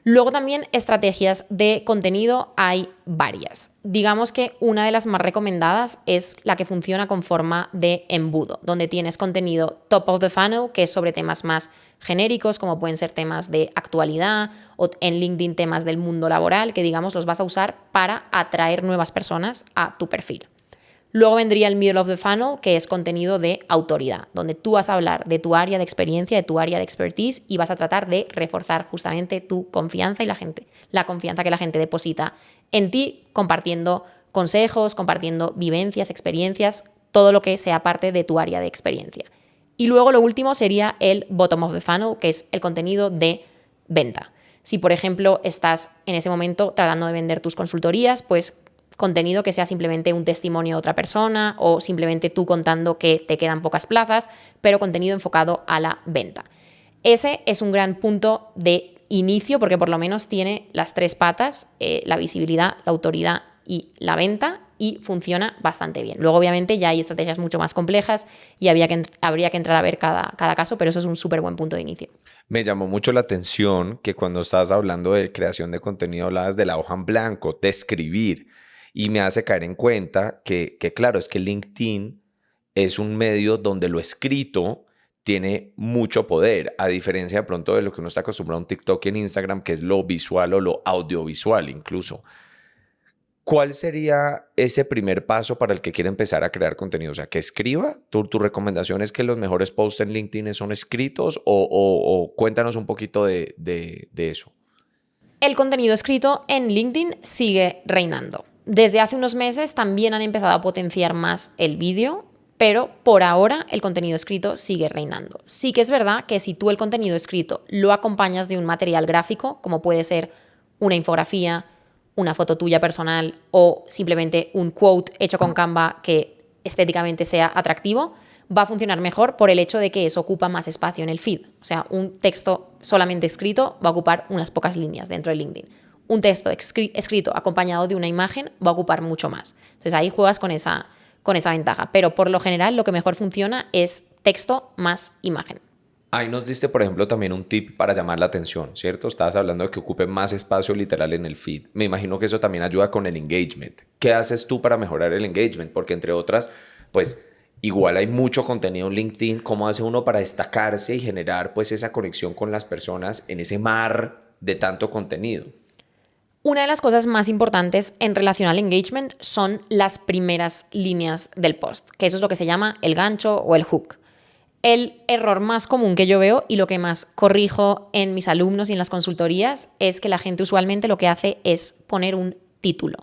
A: Luego también estrategias de contenido hay varias. Digamos que una de las más recomendadas es la que funciona con forma de embudo, donde tienes contenido top of the funnel, que es sobre temas más genéricos, como pueden ser temas de actualidad o en LinkedIn temas del mundo laboral, que digamos los vas a usar para atraer nuevas personas a tu perfil. Luego vendría el middle of the funnel, que es contenido de autoridad, donde tú vas a hablar de tu área de experiencia, de tu área de expertise y vas a tratar de reforzar justamente tu confianza y la confianza que la gente deposita en ti, compartiendo consejos, compartiendo vivencias, experiencias, todo lo que sea parte de tu área de experiencia. Y luego lo último sería el bottom of the funnel, que es el contenido de venta. Si, por ejemplo, estás en ese momento tratando de vender tus consultorías, pues contenido que sea simplemente un testimonio de otra persona o simplemente tú contando que te quedan pocas plazas, pero contenido enfocado a la venta. Ese es un gran punto de inicio porque por lo menos tiene las 3 patas, la visibilidad, la autoridad y la venta, y funciona bastante bien. Luego obviamente ya hay estrategias mucho más complejas y habría que entrar a ver cada caso, pero eso es un súper buen punto de inicio.
C: Me llamó mucho la atención que cuando estabas hablando de creación de contenido hablabas de la hoja en blanco, de escribir. Y me hace caer en cuenta que claro, es que LinkedIn es un medio donde lo escrito tiene mucho poder, a diferencia de pronto de lo que uno está acostumbrado a un TikTok y en Instagram, que es lo visual o lo audiovisual incluso. ¿Cuál sería ese primer paso para el que quiere empezar a crear contenido? O sea, que escriba. ¿Tu recomendación es que los mejores posts en LinkedIn son escritos o cuéntanos un poquito de eso?
A: El contenido escrito en LinkedIn sigue reinando. Desde hace unos meses también han empezado a potenciar más el vídeo, pero por ahora el contenido escrito sigue reinando. Sí que es verdad que si tú el contenido escrito lo acompañas de un material gráfico, como puede ser una infografía, una foto tuya personal o simplemente un quote hecho con Canva que estéticamente sea atractivo, va a funcionar mejor por el hecho de que eso ocupa más espacio en el feed. O sea, un texto solamente escrito va a ocupar unas pocas líneas dentro de LinkedIn. Un texto escrito acompañado de una imagen va a ocupar mucho más. Entonces ahí juegas con esa ventaja. Pero por lo general lo que mejor funciona es texto más imagen.
C: Ahí nos diste, por ejemplo, también un tip para llamar la atención, ¿cierto? Estabas hablando de que ocupe más espacio literal en el feed. Me imagino que eso también ayuda con el engagement. ¿Qué haces tú para mejorar el engagement? Porque entre otras, pues igual hay mucho contenido en LinkedIn. ¿Cómo hace uno para destacarse y generar pues esa conexión con las personas en ese mar de tanto contenido?
A: Una de las cosas más importantes en relación al engagement son las primeras líneas del post, que eso es lo que se llama el gancho o el hook. El error más común que yo veo y lo que más corrijo en mis alumnos y en las consultorías es que la gente usualmente lo que hace es poner un título.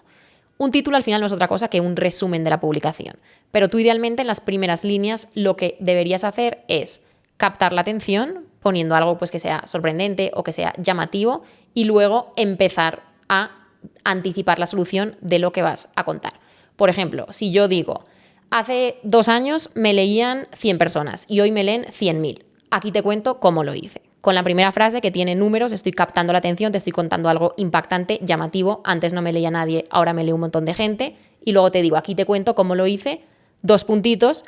A: Un título al final no es otra cosa que un resumen de la publicación, pero tú idealmente en las primeras líneas lo que deberías hacer es captar la atención poniendo algo pues que sea sorprendente o que sea llamativo y luego empezar a anticipar la solución de lo que vas a contar. Por ejemplo, si yo digo, hace 2 años me leían 100 personas y hoy me leen 100.000. Aquí te cuento cómo lo hice. Con la primera frase, que tiene números, estoy captando la atención, te estoy contando algo impactante, llamativo. Antes no me leía nadie, ahora me lee un montón de gente. Y luego te digo, aquí te cuento cómo lo hice, 2 puntitos.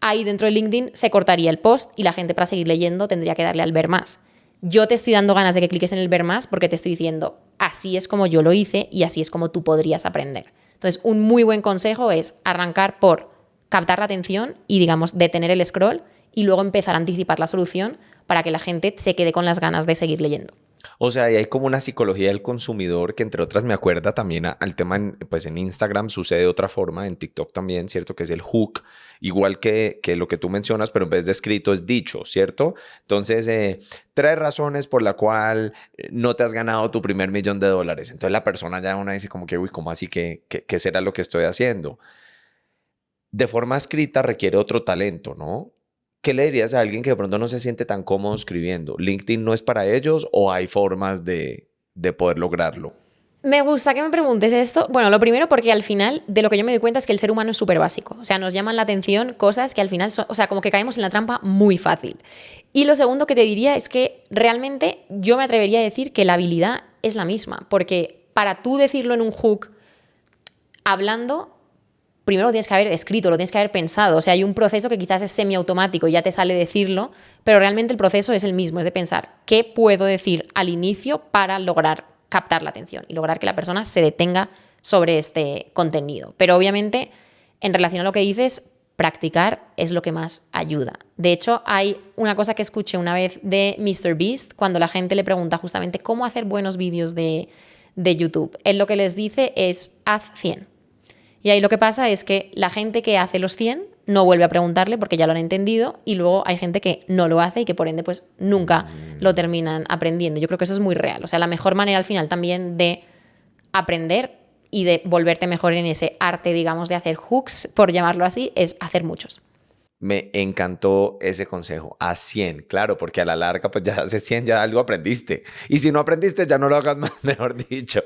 A: Ahí dentro de LinkedIn se cortaría el post y la gente, para seguir leyendo, tendría que darle al ver más. Yo te estoy dando ganas de que cliques en el ver más porque te estoy diciendo, así es como yo lo hice y así es como tú podrías aprender. Entonces, un muy buen consejo es arrancar por captar la atención y, digamos, detener el scroll y luego empezar a anticipar la solución para que la gente se quede con las ganas de seguir leyendo.
C: O sea, y hay como una psicología del consumidor que, entre otras, me acuerda también al tema, pues en Instagram sucede de otra forma, en TikTok también, ¿cierto? Que es el hook, igual que lo que tú mencionas, pero en vez de escrito es dicho, ¿cierto? Entonces, 3 razones por la cual no te has ganado tu primer $1.000.000. Entonces la persona ya una dice como que, uy, ¿cómo así? ¿Qué será lo que estoy haciendo? De forma escrita requiere otro talento, ¿no? ¿Qué le dirías a alguien que de pronto no se siente tan cómodo escribiendo? ¿LinkedIn no es para ellos o hay formas de poder lograrlo?
A: Me gusta que me preguntes esto. Bueno, lo primero porque al final de lo que yo me doy cuenta es que el ser humano es súper básico. O sea, nos llaman la atención cosas que al final son, o sea, como que caemos en la trampa muy fácil. Y lo segundo que te diría es que realmente yo me atrevería a decir que la habilidad es la misma. Porque para tú decirlo en un hook, hablando, primero lo tienes que haber escrito, lo tienes que haber pensado. O sea, hay un proceso que quizás es semiautomático y ya te sale decirlo, pero realmente el proceso es el mismo, es de pensar qué puedo decir al inicio para lograr captar la atención y lograr que la persona se detenga sobre este contenido. Pero obviamente, en relación a lo que dices, practicar es lo que más ayuda. De hecho, hay una cosa que escuché una vez de MrBeast cuando la gente le pregunta justamente cómo hacer buenos vídeos de YouTube. Él lo que les dice es, haz 100. Y ahí lo que pasa es que la gente que hace los 100 no vuelve a preguntarle porque ya lo han entendido, y luego hay gente que no lo hace y que por ende pues nunca lo terminan aprendiendo. Yo creo que eso es muy real. O sea, la mejor manera al final también de aprender y de volverte mejor en ese arte, digamos, de hacer hooks, por llamarlo así, es hacer muchos.
C: Me encantó ese consejo. A 100, claro, porque a la larga, pues ya hace 100 ya algo aprendiste. Y si no aprendiste, ya no lo hagas más, mejor dicho.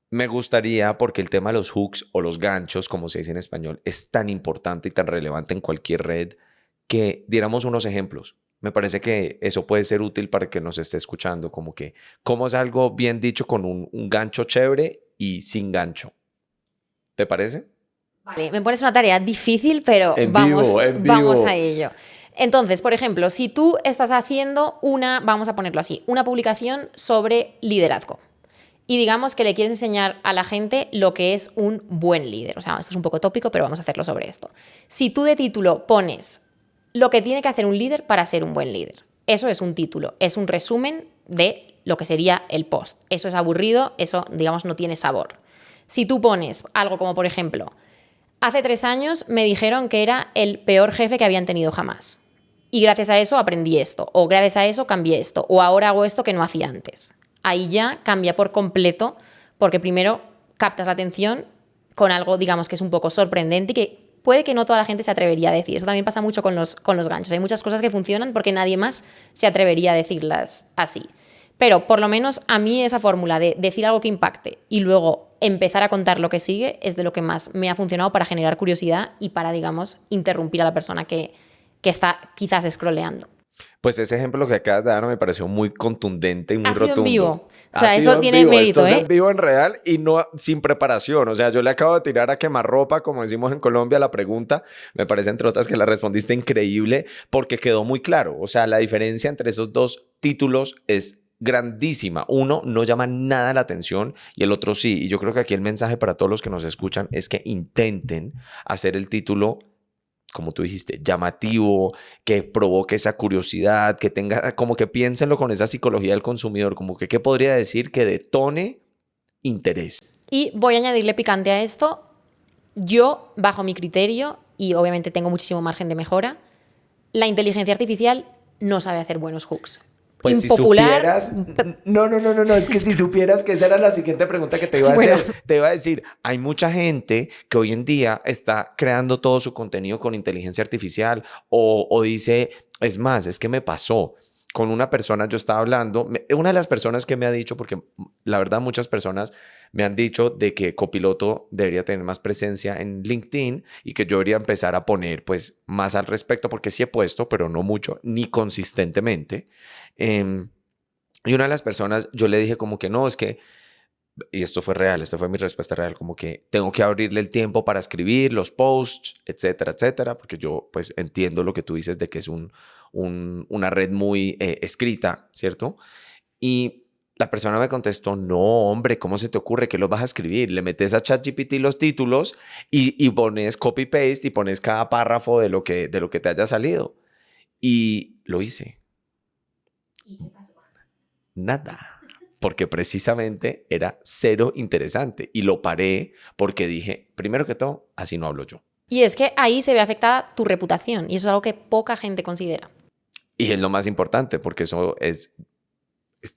C: Me gustaría, porque el tema de los hooks o los ganchos, como se dice en español, es tan importante y tan relevante en cualquier red, que diéramos unos ejemplos. Me parece que eso puede ser útil para el que nos esté escuchando, como que cómo es algo bien dicho con un gancho chévere y sin gancho. ¿Te parece?
A: Vale, me pones una tarea difícil, pero
C: En
A: vamos,
C: vivo, en vivo.
A: vamos a ello. Entonces, por ejemplo, si tú estás haciendo vamos a ponerlo así, una publicación sobre liderazgo, y digamos que le quieres enseñar a la gente lo que es un buen líder. O sea, esto es un poco tópico, pero vamos a hacerlo sobre esto. Si tú de título pones lo que tiene que hacer un líder para ser un buen líder, eso es un título, es un resumen de lo que sería el post. Eso es aburrido, eso, digamos, no tiene sabor. Si tú pones algo como, por ejemplo, hace 3 años me dijeron que era el peor jefe que habían tenido jamás, y gracias a eso aprendí esto, o gracias a eso cambié esto, o ahora hago esto que no hacía antes. Ahí ya cambia por completo, porque primero captas la atención con algo, digamos, que es un poco sorprendente y que puede que no toda la gente se atrevería a decir. Eso también pasa mucho con los ganchos. Hay muchas cosas que funcionan porque nadie más se atrevería a decirlas así. Pero por lo menos a mí esa fórmula de decir algo que impacte y luego empezar a contar lo que sigue es de lo que más me ha funcionado para generar curiosidad y para, digamos, interrumpir a la persona que está quizás scrolleando.
C: Pues ese ejemplo que acabas de dar me pareció muy contundente y muy
A: Ha sido
C: rotundo.
A: en vivo. O
C: Ha
A: sea,
C: sido
A: eso
C: en
A: tiene
C: vivo.
A: mérito,
C: Esto es
A: ¿eh?
C: en vivo, en real y no sin preparación. O sea, yo le acabo de tirar a quemarropa, como decimos en Colombia, la pregunta. Me parece, entre otras, que la respondiste increíble porque quedó muy claro. O sea, la diferencia entre esos dos títulos es grandísima. Uno no llama nada la atención y el otro sí. Y yo creo que aquí el mensaje para todos los que nos escuchan es que intenten hacer el título, como tú dijiste, llamativo, que provoque esa curiosidad, que tenga, como que piénsenlo con esa psicología del consumidor, como que qué podría decir que detone interés.
A: Y voy a añadirle picante a esto. Yo, bajo mi criterio, y obviamente tengo muchísimo margen de mejora, la inteligencia artificial no sabe hacer buenos hooks.
C: Pues
A: Impopular.
C: si supieras... No, es que si supieras que esa era la siguiente pregunta que te iba a hacer.
A: Bueno.
C: Te iba a decir, hay mucha gente que hoy en día está creando todo su contenido con inteligencia artificial o dice, es más, es que me pasó. con una persona yo estaba hablando, una de las personas que me ha dicho, porque la verdad muchas personas me han dicho de que Copiloto debería tener más presencia en LinkedIn y que yo debería empezar a poner pues más al respecto, porque sí he puesto, pero no mucho, ni consistentemente. Y una de las personas, yo le dije como que no, es que, y esto fue real, esta fue mi respuesta real, como que tengo que abrirle el tiempo para escribir los posts, etcétera, etcétera, porque yo pues entiendo lo que tú dices de que es una red muy escrita, ¿cierto? Y la persona me contestó, no, hombre, ¿cómo se te ocurre que los vas a escribir? Le metes a ChatGPT los títulos y pones copy-paste y pones cada párrafo de lo que te haya salido. Y lo hice.
A: ¿Y qué pasó?
C: Nada. Porque precisamente era cero interesante. Y lo paré porque dije, primero que todo, así no hablo yo.
A: Y es que ahí se ve afectada tu reputación y eso es algo que poca gente considera.
C: Y es lo más importante porque eso es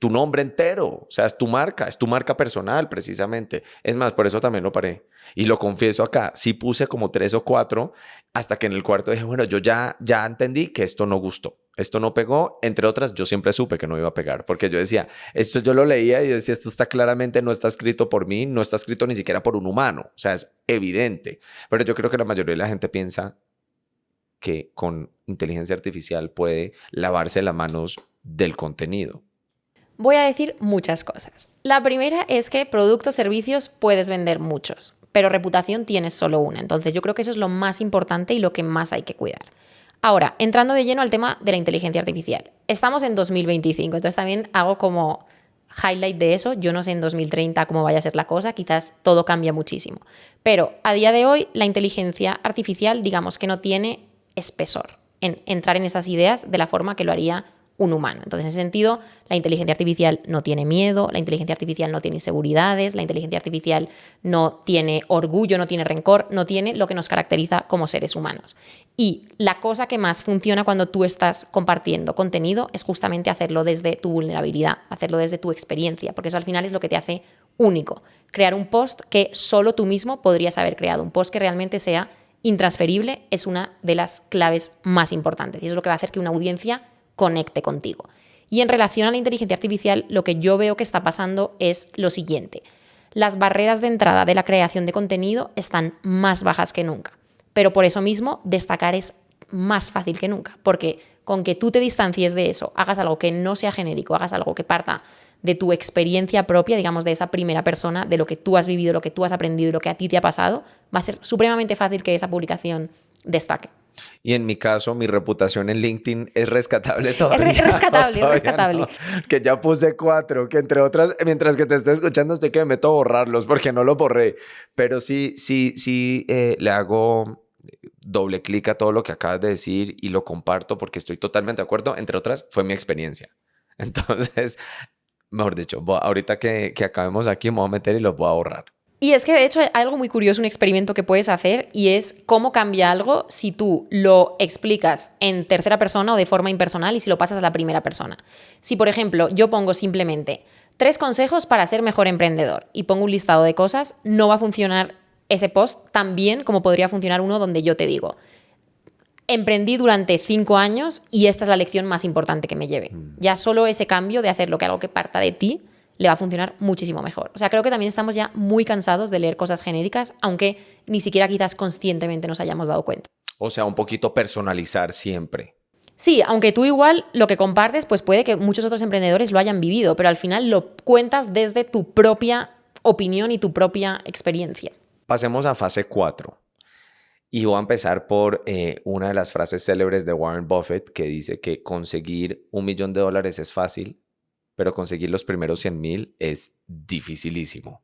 C: tu nombre entero, o sea, es tu marca personal precisamente. Es más, por eso también lo paré. Y lo confieso acá, sí puse como 3 o 4 hasta que en el cuarto dije, bueno, yo ya entendí que esto no gustó, esto no pegó. Entre otras, yo siempre supe que no iba a pegar porque yo decía, esto yo lo leía y yo decía, esto está claramente no está escrito por mí, no está escrito ni siquiera por un humano, o sea, es evidente. Pero yo creo que la mayoría de la gente piensa que con inteligencia artificial puede lavarse las manos del contenido.
A: Voy a decir muchas cosas. La primera es que productos, servicios puedes vender muchos, pero reputación tienes solo una. Entonces yo creo que eso es lo más importante y lo que más hay que cuidar. Ahora, entrando de lleno al tema de la inteligencia artificial. Estamos en 2025, entonces también hago como highlight de eso. Yo no sé en 2030 cómo vaya a ser la cosa, quizás todo cambia muchísimo. Pero a día de hoy la inteligencia artificial, digamos que no tiene espesor en entrar en esas ideas de la forma que lo haría un humano. Entonces, en ese sentido, la inteligencia artificial no tiene miedo, la inteligencia artificial no tiene inseguridades, la inteligencia artificial no tiene orgullo, no tiene rencor, no tiene lo que nos caracteriza como seres humanos. Y la cosa que más funciona cuando tú estás compartiendo contenido es justamente hacerlo desde tu vulnerabilidad, hacerlo desde tu experiencia, porque eso al final es lo que te hace único. Crear un post que solo tú mismo podrías haber creado, un post que realmente sea intransferible es una de las claves más importantes y es lo que va a hacer que una audiencia conecte contigo. Y en relación a la inteligencia artificial, lo que yo veo que está pasando es lo siguiente. Las barreras de entrada de la creación de contenido están más bajas que nunca, pero por eso mismo destacar es más fácil que nunca, porque con que tú te distancies de eso, hagas algo que no sea genérico, hagas algo que parta de tu experiencia propia, digamos, de esa primera persona, de lo que tú has vivido, lo que tú has aprendido y lo que a ti te ha pasado, va a ser supremamente fácil que esa publicación destaque.
C: Y en mi caso, mi reputación en LinkedIn es rescatable todavía.
A: Es rescatable, es rescatable.
C: No. Que ya puse 4, que entre otras, mientras que te estoy escuchando, estoy que me meto a borrarlos porque no los borré. Pero sí, le hago doble clic a todo lo que acabas de decir y lo comparto porque estoy totalmente de acuerdo. Entre otras, fue mi experiencia. Entonces, mejor dicho, ahorita que acabemos aquí, me voy a meter y los voy a borrar.
A: Y es que de hecho hay algo muy curioso, un experimento que puedes hacer y es cómo cambia algo si tú lo explicas en tercera persona o de forma impersonal y si lo pasas a la primera persona. Si, por ejemplo, yo pongo simplemente 3 consejos para ser mejor emprendedor y pongo un listado de cosas, no va a funcionar ese post tan bien como podría funcionar uno donde yo te digo, emprendí durante 5 años y esta es la lección más importante que me lleve. Ya solo ese cambio de hacer lo que algo que parta de ti le va a funcionar muchísimo mejor. O sea, creo que también estamos ya muy cansados de leer cosas genéricas, aunque ni siquiera quizás conscientemente nos hayamos dado cuenta.
C: O sea, un poquito personalizar siempre.
A: Sí, aunque tú igual lo que compartes, pues puede que muchos otros emprendedores lo hayan vivido, pero al final lo cuentas desde tu propia opinión y tu propia experiencia.
C: Pasemos a fase 4. Y voy a empezar por una de las frases célebres de Warren Buffett que dice que conseguir $1 millón es fácil, pero conseguir los primeros 100,000 es dificilísimo.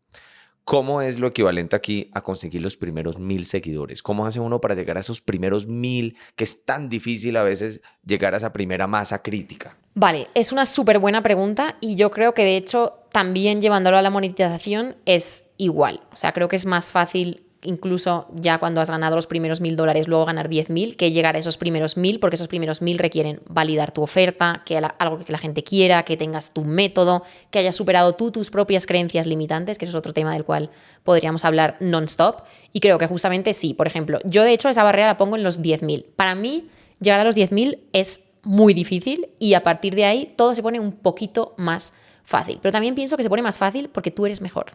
C: ¿Cómo es lo equivalente aquí a conseguir los primeros 1,000 seguidores? ¿Cómo hace uno para llegar a esos primeros 1,000, que es tan difícil a veces llegar a esa primera masa crítica?
A: Vale, es una súper buena pregunta y yo creo que de hecho también llevándolo a la monetización es igual. O sea, creo que es más fácil incluso ya cuando has ganado los primeros $1,000, luego ganar 10,000, que llegar a esos primeros 1,000, porque esos primeros 1,000 requieren validar tu oferta, que algo que la gente quiera, que tengas tu método, que hayas superado tú tus propias creencias limitantes, que eso es otro tema del cual podríamos hablar non-stop. Y creo que justamente sí, por ejemplo, yo de hecho esa barrera la pongo en los 10,000. Para mí, llegar a los 10,000 es muy difícil y a partir de ahí todo se pone un poquito más fácil. Pero también pienso que se pone más fácil porque tú eres mejor.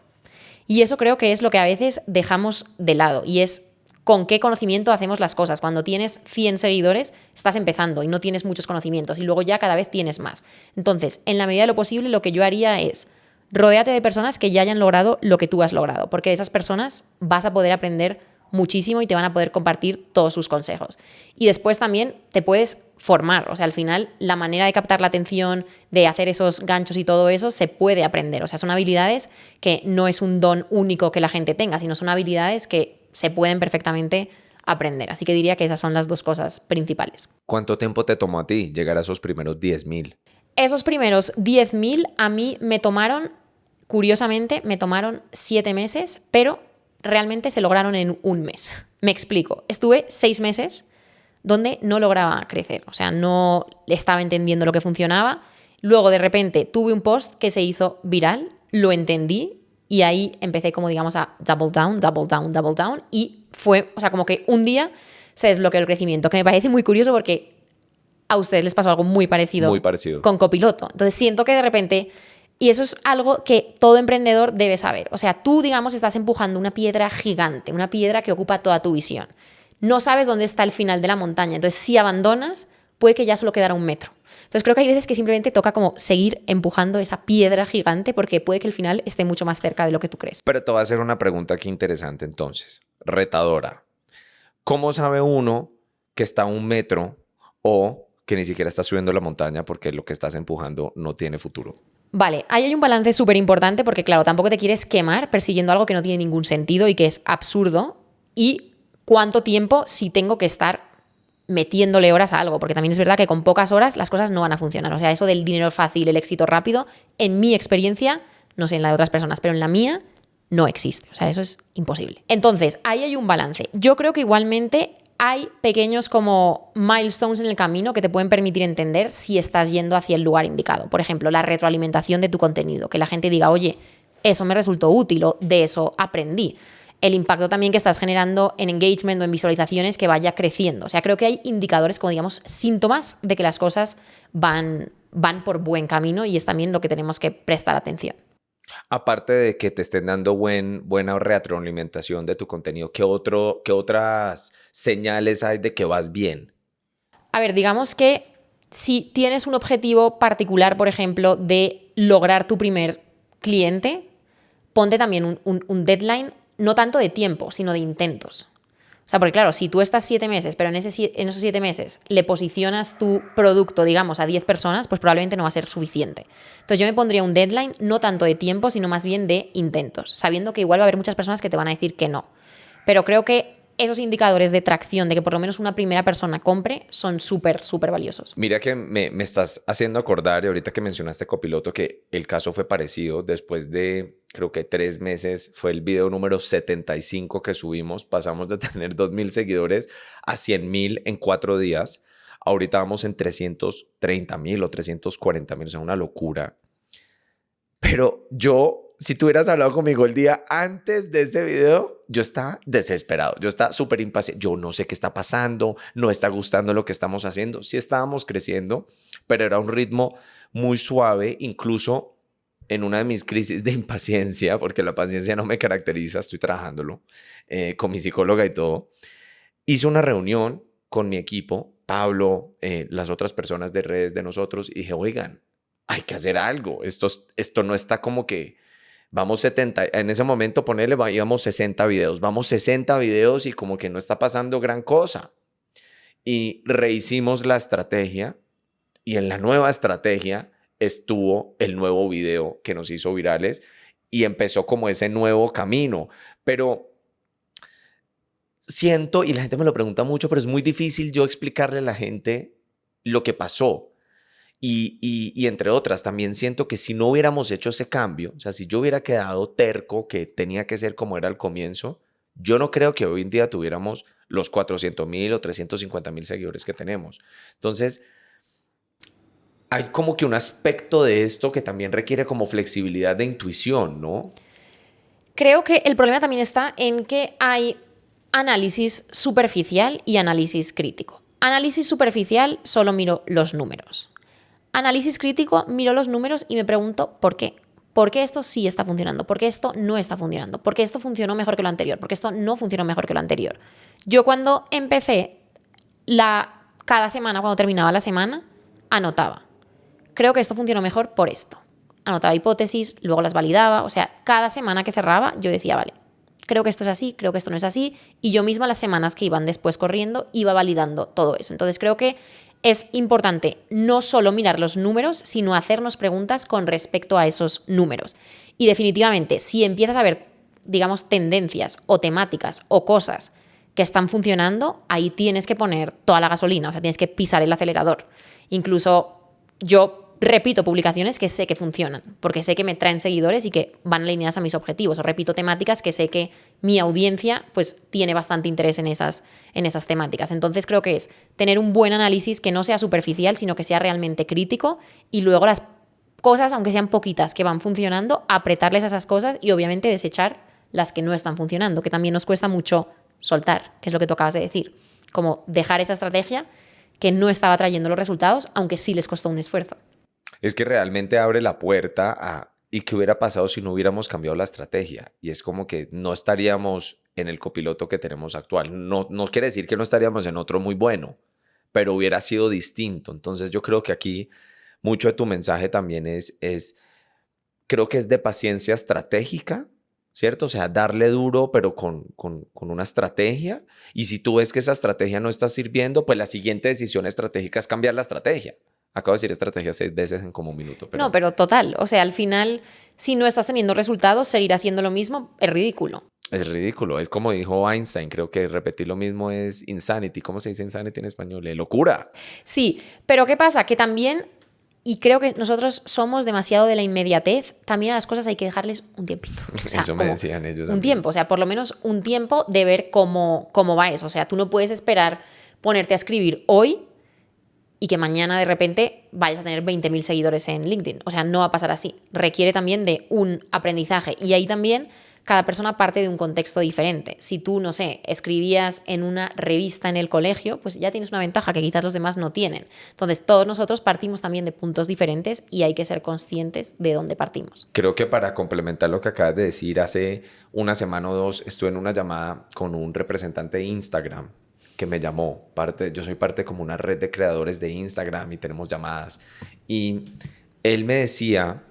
A: Y eso creo que es lo que a veces dejamos de lado y es con qué conocimiento hacemos las cosas. Cuando tienes 100 seguidores, estás empezando y no tienes muchos conocimientos y luego ya cada vez tienes más. Entonces, en la medida de lo posible, lo que yo haría es rodéate de personas que ya hayan logrado lo que tú has logrado, porque de esas personas vas a poder aprender muchísimo y te van a poder compartir todos sus consejos. Y después también te puedes formar, o sea, al final la manera de captar la atención, de hacer esos ganchos y todo eso se puede aprender, o sea, son habilidades que no es un don único que la gente tenga, sino son habilidades que se pueden perfectamente aprender. Así que diría que esas son las dos cosas principales.
C: ¿Cuánto tiempo te tomó a ti llegar a esos primeros 10.000?
A: Esos primeros 10.000 a mí me tomaron, curiosamente, me tomaron 7 meses, pero realmente se lograron en un mes. Me explico. Estuve 6 meses donde no lograba crecer, o sea, no estaba entendiendo lo que funcionaba. Luego, de repente, tuve un post que se hizo viral, lo entendí y ahí empecé como, digamos, a double down, double down, double down y fue, o sea, como que un día se desbloqueó el crecimiento, que me parece muy curioso porque a ustedes les pasó algo muy parecido con Copiloto. Entonces siento que de repente, y eso es algo que todo emprendedor debe saber, o sea, tú, digamos, estás empujando una piedra gigante, una piedra que ocupa toda tu visión. No sabes dónde está el final de la montaña, entonces si abandonas, puede que ya solo quedara 1 metro. Entonces creo que hay veces que simplemente toca como seguir empujando esa piedra gigante porque puede que el final esté mucho más cerca de lo que tú crees.
C: Pero te voy a hacer una pregunta aquí interesante entonces, retadora. ¿Cómo sabe uno que está a 1 metro o que ni siquiera está subiendo la montaña porque lo que estás empujando no tiene futuro?
A: Vale, ahí hay un balance súper importante porque, claro, tampoco te quieres quemar persiguiendo algo que no tiene ningún sentido y que es absurdo. Y cuánto tiempo si tengo que estar metiéndole horas a algo, porque también es verdad que con pocas horas las cosas no van a funcionar. O sea, eso del dinero fácil, el éxito rápido, en mi experiencia, no sé en la de otras personas, pero en la mía no existe. O sea, eso es imposible. Entonces, ahí hay un balance. Yo creo que igualmente hay pequeños como milestones en el camino que te pueden permitir entender si estás yendo hacia el lugar indicado. Por ejemplo, la retroalimentación de tu contenido, que la gente diga, oye, eso me resultó útil o de eso aprendí. El impacto también que estás generando en engagement o en visualizaciones que vaya creciendo. O sea, creo que hay indicadores, como digamos, síntomas de que las cosas van por buen camino y es también lo que tenemos que prestar atención.
C: Aparte de que te estén dando buena retroalimentación de tu contenido, ¿qué otras señales hay de que vas bien?
A: A ver, digamos que si tienes un objetivo particular, por ejemplo, de lograr tu primer cliente, ponte también un deadline, no tanto de tiempo, sino de intentos. O sea, porque claro, si tú estás 7 meses, pero en esos 7 meses le posicionas tu producto, digamos, a 10 personas, pues probablemente no va a ser suficiente. Entonces yo me pondría un deadline, no tanto de tiempo, sino más bien de intentos, sabiendo que igual va a haber muchas personas que te van a decir que no. Pero creo que esos indicadores de tracción, de que por lo menos una primera persona compre, son súper, súper valiosos.
C: Mira que me estás haciendo acordar, y ahorita que mencionaste Copiloto, que el caso fue parecido. Después de, creo que 3 meses, fue el video número 75 que subimos. Pasamos de tener 2.000 seguidores a 100.000 en 4 días. Ahorita vamos en 330.000 o 340.000, o sea, una locura. Pero si tú hubieras hablado conmigo el día antes de ese video, yo estaba desesperado, yo estaba súper impaciente, yo no sé qué está pasando, no está gustando lo que estamos haciendo. Sí estábamos creciendo, pero era un ritmo muy suave, incluso en una de mis crisis de impaciencia, porque la paciencia no me caracteriza, estoy trabajándolo con mi psicóloga y todo. Hice una reunión con mi equipo, Pablo, las otras personas de redes de nosotros, y dije, oigan, hay que hacer algo, esto no está como que vamos 70, en ese momento íbamos 60 videos, vamos 60 videos y como que no está pasando gran cosa. Y rehicimos la estrategia y en la nueva estrategia estuvo el nuevo video que nos hizo virales y empezó como ese nuevo camino. Pero siento, y la gente me lo pregunta mucho, pero es muy difícil yo explicarle a la gente lo que pasó. Y entre otras, también siento que si no hubiéramos hecho ese cambio, o sea, si yo hubiera quedado terco que tenía que ser como era al comienzo, yo no creo que hoy en día tuviéramos los 400.000 o 350.000 seguidores que tenemos. Entonces, hay como que un aspecto de esto que también requiere como flexibilidad de intuición, ¿no?
A: Creo que el problema también está en que hay análisis superficial y análisis crítico. Análisis superficial, solo miro los números. Análisis crítico, miro los números y me pregunto ¿por qué? ¿Por qué esto sí está funcionando? ¿Por qué esto no está funcionando? ¿Por qué esto funcionó mejor que lo anterior? ¿Por qué esto no funcionó mejor que lo anterior? Yo cuando empecé cada semana, cuando terminaba la semana, anotaba. Creo que esto funcionó mejor por esto. Anotaba hipótesis, luego las validaba. O sea, cada semana que cerraba yo decía, vale, creo que esto es así, creo que esto no es así. Y yo misma las semanas que iban después corriendo iba validando todo eso. Entonces creo que es importante no solo mirar los números, sino hacernos preguntas con respecto a esos números. Y definitivamente, si empiezas a ver, digamos, tendencias o temáticas o cosas que están funcionando, ahí tienes que poner toda la gasolina, o sea, tienes que pisar el acelerador. Incluso yo repito publicaciones que sé que funcionan, porque sé que me traen seguidores y que van alineadas a mis objetivos. O repito temáticas que sé que mi audiencia pues tiene bastante interés en esas temáticas. Entonces creo que es tener un buen análisis que no sea superficial, sino que sea realmente crítico, y luego las cosas, aunque sean poquitas, que van funcionando, apretarles a esas cosas y obviamente desechar las que no están funcionando, que también nos cuesta mucho soltar, que es lo que tú acabas de decir. Como dejar esa estrategia que no estaba trayendo los resultados, aunque sí les costó un esfuerzo.
C: Es que realmente abre la puerta a ¿y qué hubiera pasado si no hubiéramos cambiado la estrategia? Y es como que no estaríamos en el copiloto que tenemos actual. No, no quiere decir que no estaríamos en otro muy bueno, pero hubiera sido distinto. Entonces yo creo que aquí mucho de tu mensaje también creo que es de paciencia estratégica, ¿cierto? O sea, darle duro, pero con una estrategia. Y si tú ves que esa estrategia no está sirviendo, pues la siguiente decisión estratégica es cambiar la estrategia. Acabo de decir estrategia 6 veces en como un minuto.
A: No, pero total. O sea, al final, si no estás teniendo resultados, seguir haciendo lo mismo es ridículo.
C: Es ridículo. Es como dijo Einstein. Creo que repetir lo mismo es insanity. ¿Cómo se dice insanity en español? Locura.
A: Sí, pero ¿qué pasa? Que también, y creo que nosotros somos demasiado de la inmediatez, también a las cosas hay que dejarles un tiempito. O sea,
C: eso me decían ellos.
A: Un tiempo, o sea, por lo menos un tiempo de ver cómo va eso. O sea, tú no puedes esperar ponerte a escribir hoy y que mañana de repente vayas a tener 20.000 seguidores en LinkedIn. O sea, no va a pasar así. Requiere también de un aprendizaje. Y ahí también cada persona parte de un contexto diferente. Si tú, no sé, escribías en una revista en el colegio, pues ya tienes una ventaja que quizás los demás no tienen. Entonces, todos nosotros partimos también de puntos diferentes y hay que ser conscientes de dónde partimos.
C: Creo que para complementar lo que acabas de decir, hace una semana o dos estuve en una llamada con un representante de Instagram que me llamó. Yo soy parte como una red de creadores de Instagram y tenemos llamadas. Y él me decía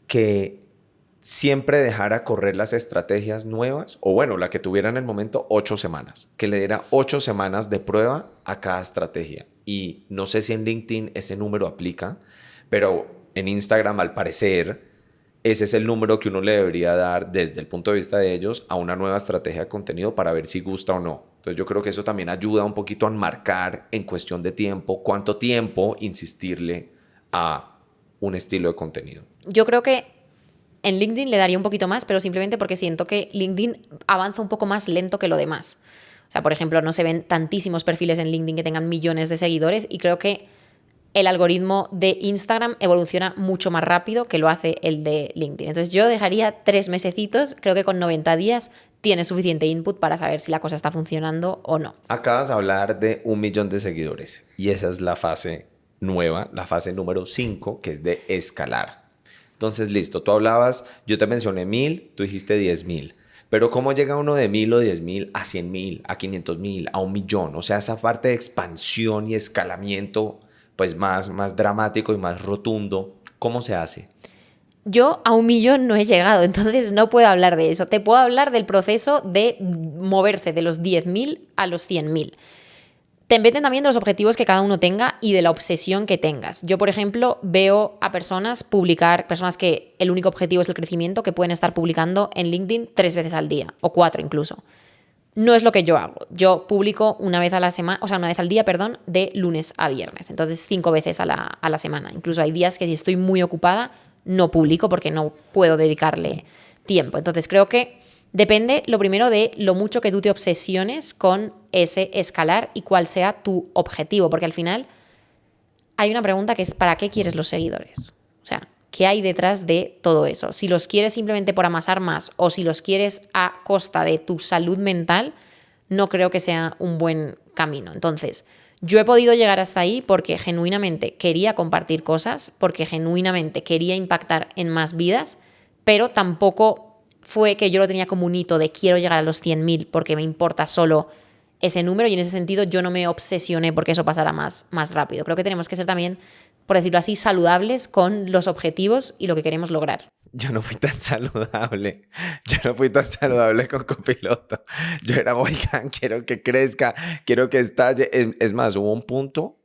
C: que siempre dejara correr las estrategias nuevas, o bueno, la que tuviera en el momento 8 semanas, que le diera 8 semanas de prueba a cada estrategia. Y no sé si en LinkedIn ese número aplica, pero en Instagram al parecer ese es el número que uno le debería dar desde el punto de vista de ellos a una nueva estrategia de contenido para ver si gusta o no. Entonces yo creo que eso también ayuda un poquito a enmarcar en cuestión de tiempo, cuánto tiempo insistirle a un estilo de contenido.
A: Yo creo que en LinkedIn le daría un poquito más, pero simplemente porque siento que LinkedIn avanza un poco más lento que lo demás. O sea, por ejemplo, no se ven tantísimos perfiles en LinkedIn que tengan millones de seguidores y creo que el algoritmo de Instagram evoluciona mucho más rápido que lo hace el de LinkedIn. Entonces yo dejaría 3 mesecitos, creo que con 90 días tienes suficiente input para saber si la cosa está funcionando o no.
C: Acabas de hablar de 1 millón de seguidores y esa es la fase nueva, la fase número 5, que es de escalar. Entonces, listo, tú hablabas, yo te mencioné 1,000, tú dijiste 10,000. Pero ¿cómo llega uno de 1,000 o 10,000 a 100,000, a 500,000, a 1 millón? O sea, esa parte de expansión y escalamiento pues más dramático y más rotundo, ¿cómo se hace?
A: Yo a 1 millón no he llegado, entonces no puedo hablar de eso. Te puedo hablar del proceso de moverse de los 10.000 a los 100.000. Te dependen también de los objetivos que cada uno tenga y de la obsesión que tengas. Yo, por ejemplo, veo a personas que el único objetivo es el crecimiento, que pueden estar publicando en LinkedIn 3 veces al día, o 4 incluso. No es lo que yo hago. Yo publico una vez al día, de lunes a viernes. Entonces 5 veces a la semana. Incluso hay días que si estoy muy ocupada no publico porque no puedo dedicarle tiempo. Entonces creo que depende, lo primero, de lo mucho que tú te obsesiones con ese escalar y cuál sea tu objetivo. Porque al final hay una pregunta que es ¿para qué quieres los seguidores? O sea, ¿qué hay detrás de todo eso? Si los quieres simplemente por amasar más o si los quieres a costa de tu salud mental, no creo que sea un buen camino. Entonces, Yo he podido llegar hasta ahí porque genuinamente quería compartir cosas, porque genuinamente quería impactar en más vidas, pero tampoco fue que yo lo tenía como un hito de quiero llegar a los 100.000 porque me importa solo ese número, y en ese sentido yo no me obsesioné porque eso pasara más rápido. Creo que tenemos que ser también, por decirlo así, saludables con los objetivos y lo que queremos lograr.
C: Yo no fui tan saludable. Yo no fui tan saludable con copiloto. Yo era, oigan, quiero que crezca, quiero que estalle. Es más, hubo un punto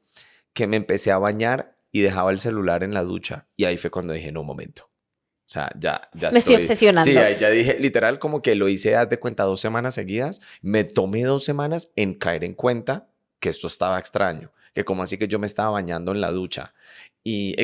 C: que me empecé a bañar y dejaba el celular en la ducha. Y ahí fue cuando dije, no, un momento. O sea, ya
A: Me estoy obsesionando.
C: Sí, ahí ya dije, literal, como que lo hice, haz de cuenta, 2 semanas seguidas. Me tomé 2 semanas en caer en cuenta que esto estaba extraño. Que como así que yo me estaba bañando en la ducha. Y,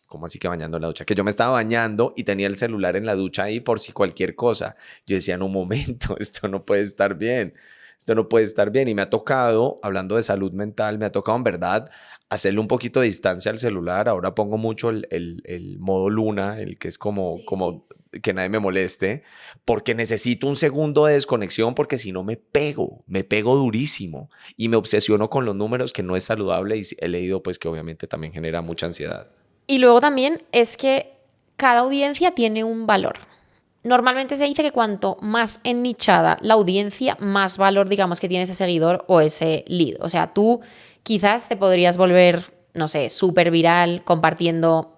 C: ¿cómo así que bañando en la ducha? Que yo me estaba bañando y tenía el celular en la ducha ahí por si cualquier cosa. Yo decía, en un momento, esto no puede estar bien. Esto no puede estar bien. Y me ha tocado, hablando de salud mental, me ha tocado en verdad hacerle un poquito de distancia al celular. Ahora pongo mucho el modo luna, el que es como que nadie me moleste, porque necesito un segundo de desconexión, porque si no me pego durísimo y me obsesiono con los números, que no es saludable, y he leído pues que obviamente también genera mucha ansiedad.
A: Y luego también es que cada audiencia tiene un valor. Normalmente se dice que cuanto más ennichada la audiencia, más valor, digamos, que tiene ese seguidor o ese lead. O sea, tú quizás te podrías volver, no sé, súper viral compartiendo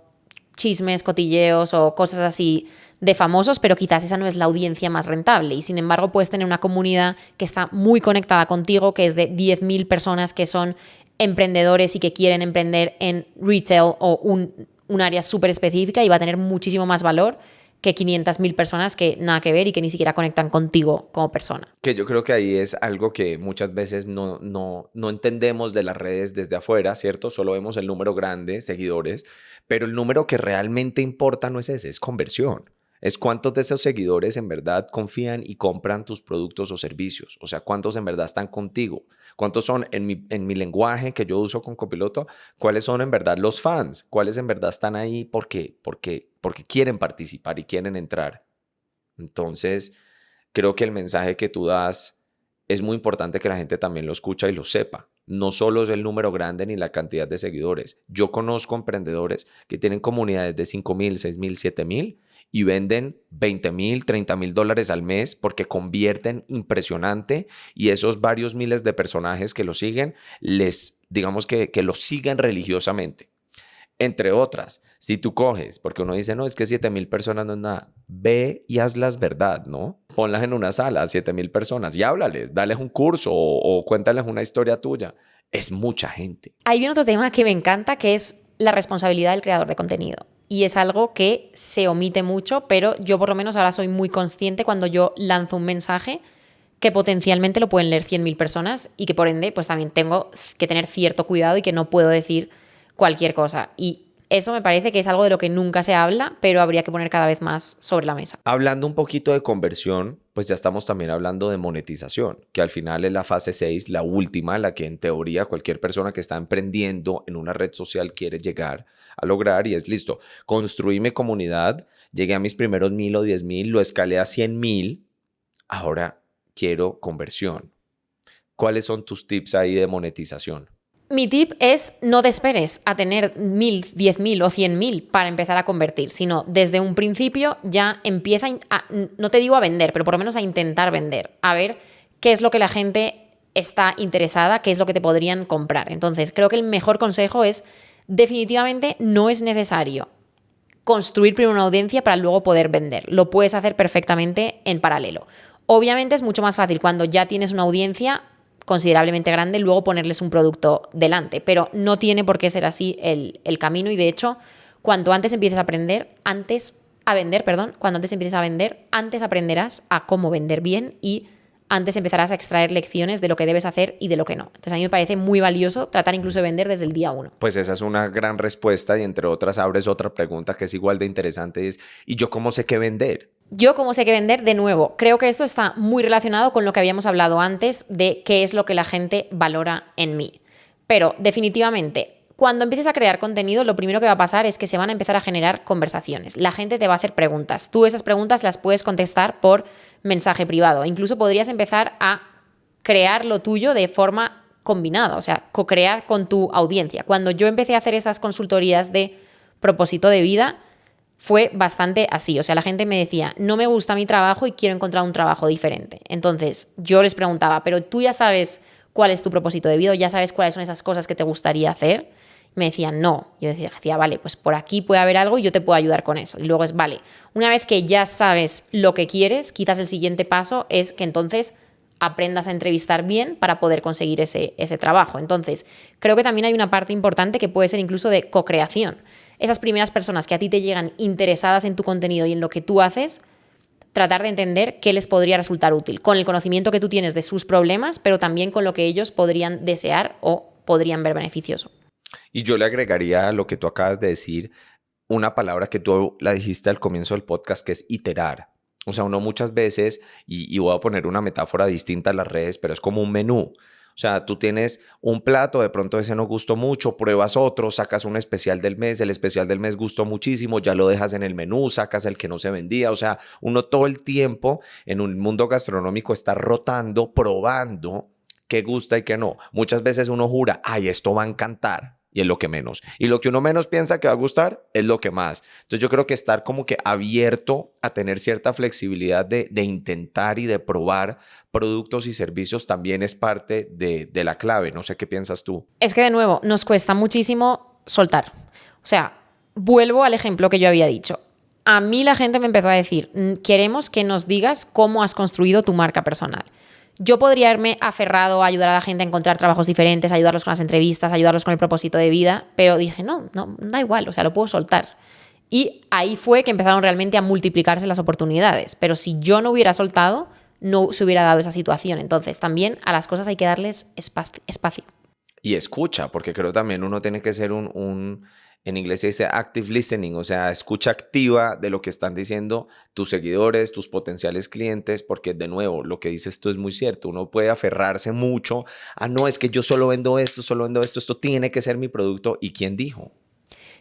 A: chismes, cotilleos o cosas así de famosos, pero quizás esa no es la audiencia más rentable. Y sin embargo, puedes tener una comunidad que está muy conectada contigo, que es de 10.000 personas que son emprendedores y que quieren emprender en retail o un área súper específica, y va a tener muchísimo más valor que 500.000 personas que nada que ver y que ni siquiera conectan contigo como persona.
C: Que yo creo que ahí es algo que muchas veces no entendemos de las redes desde afuera, ¿cierto? Solo vemos el número grande, seguidores, pero el número que realmente importa no es ese, es conversión. Es cuántos de esos seguidores en verdad confían y compran tus productos o servicios. O sea, cuántos en verdad están contigo. Cuántos son, en mi lenguaje que yo uso con Copiloto, cuáles son en verdad los fans. Cuáles en verdad están ahí porque quieren participar y quieren entrar. Entonces, creo que el mensaje que tú das es muy importante que la gente también lo escucha y lo sepa. No solo es el número grande ni la cantidad de seguidores. Yo conozco emprendedores que tienen comunidades de 5.000, 6.000, 7.000 y venden 20.000, 30.000 dólares al mes porque convierten impresionante, y esos varios miles de personajes que lo siguen, digamos que lo siguen religiosamente. Entre otras, si tú coges, porque uno dice, no, es que 7.000 personas no es nada, ve y hazlas verdad, ¿no? Ponlas en una sala a 7.000 personas y háblales, dales un curso o cuéntales una historia tuya. Es mucha gente.
A: Ahí viene otro tema que me encanta, que es la responsabilidad del creador de contenido. Y es algo que se omite mucho, pero yo por lo menos ahora soy muy consciente cuando yo lanzo un mensaje que potencialmente lo pueden leer 100.000 personas y que por ende pues también tengo que tener cierto cuidado y que no puedo decir cualquier cosa. Y eso me parece que es algo de lo que nunca se habla, pero habría que poner cada vez más sobre la mesa.
C: Hablando un poquito de conversión, pues ya estamos también hablando de monetización, que al final es la fase 6, la última, la que en teoría cualquier persona que está emprendiendo en una red social quiere llegar a lograr, y es listo, construí mi comunidad, llegué a mis primeros 1.000 o 10.000, lo escalé a 100.000, ahora quiero conversión. ¿Cuáles son tus tips ahí de monetización?
A: Mi tip es no te esperes a tener 1.000, 10.000 o 100.000 para empezar a convertir, sino desde un principio ya empieza no te digo a vender, pero por lo menos a intentar vender, a ver qué es lo que la gente está interesada, qué es lo que te podrían comprar. Entonces, creo que el mejor consejo es definitivamente no es necesario construir primero una audiencia para luego poder vender. Lo puedes hacer perfectamente en paralelo. Obviamente es mucho más fácil cuando ya tienes una audiencia considerablemente grande, luego ponerles un producto delante, pero no tiene por qué ser así el camino, y de hecho, cuanto antes empieces a vender, antes aprenderás a cómo vender bien y antes empezarás a extraer lecciones de lo que debes hacer y de lo que no. Entonces a mí me parece muy valioso tratar incluso de vender desde el día 1.
C: Pues esa es una gran respuesta, y entre otras abres otra pregunta que es igual de interesante, es ¿y yo cómo sé qué vender?
A: Yo, como sé qué vender, de nuevo, creo que esto está muy relacionado con lo que habíamos hablado antes de qué es lo que la gente valora en mí. Pero definitivamente, cuando empieces a crear contenido, lo primero que va a pasar es que se van a empezar a generar conversaciones. La gente te va a hacer preguntas. Tú esas preguntas las puedes contestar por mensaje privado. Incluso podrías empezar a crear lo tuyo de forma combinada, o sea, co-crear con tu audiencia. Cuando yo empecé a hacer esas consultorías de propósito de vida, fue bastante así. O sea, la gente me decía, no me gusta mi trabajo y quiero encontrar un trabajo diferente. Entonces, yo les preguntaba, ¿pero tú ya sabes cuál es tu propósito de vida? ¿Ya sabes cuáles son esas cosas que te gustaría hacer? Me decían, no. Yo decía, vale, pues por aquí puede haber algo y yo te puedo ayudar con eso. Y luego es, vale, una vez que ya sabes lo que quieres, quizás el siguiente paso es que entonces aprendas a entrevistar bien para poder conseguir ese trabajo. Entonces, creo que también hay una parte importante que puede ser incluso de co-creación. Esas primeras personas que a ti te llegan interesadas en tu contenido y en lo que tú haces, tratar de entender qué les podría resultar útil, con el conocimiento que tú tienes de sus problemas, pero también con lo que ellos podrían desear o podrían ver beneficioso.
C: Y yo le agregaría a lo que tú acabas de decir una palabra que tú la dijiste al comienzo del podcast, que es iterar. O sea, uno muchas veces, y voy a poner una metáfora distinta a las redes, pero es como un menú. O sea, tú tienes un plato, de pronto ese no gustó mucho, pruebas otro, sacas un especial del mes, el especial del mes gustó muchísimo, ya lo dejas en el menú, sacas el que no se vendía. O sea, uno todo el tiempo en un mundo gastronómico está rotando, probando qué gusta y qué no. Muchas veces uno jura, ay, esto va a encantar. Y es lo que menos. Y lo que uno menos piensa que va a gustar es lo que más. Entonces yo creo que estar como que abierto a tener cierta flexibilidad de intentar y de probar productos y servicios también es parte de la clave. No sé qué piensas tú.
A: Es que de nuevo, nos cuesta muchísimo soltar. O sea, vuelvo al ejemplo que yo había dicho. A mí la gente me empezó a decir, queremos que nos digas cómo has construido tu marca personal. Yo podría haberme aferrado a ayudar a la gente a encontrar trabajos diferentes, ayudarlos con las entrevistas, ayudarlos con el propósito de vida, pero dije, no, da igual, o sea, lo puedo soltar. Y ahí fue que empezaron realmente a multiplicarse las oportunidades. Pero si yo no hubiera soltado, no se hubiera dado esa situación. Entonces, también a las cosas hay que darles espacio.
C: Y escucha, porque creo también uno tiene que ser en inglés se dice active listening, o sea, escucha activa de lo que están diciendo tus seguidores, tus potenciales clientes, porque de nuevo, lo que dices tú es muy cierto. Uno puede aferrarse mucho a, no, es que yo solo vendo esto, esto tiene que ser mi producto. ¿Y quién dijo?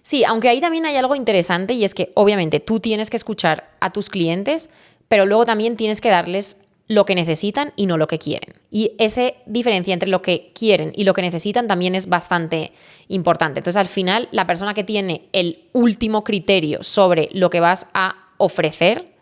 A: Sí, aunque ahí también hay algo interesante y es que obviamente tú tienes que escuchar a tus clientes, pero luego también tienes que darles lo que necesitan y no lo que quieren. Y esa diferencia entre lo que quieren y lo que necesitan también es bastante importante. Entonces, al final, la persona que tiene el último criterio sobre lo que vas a ofrecer,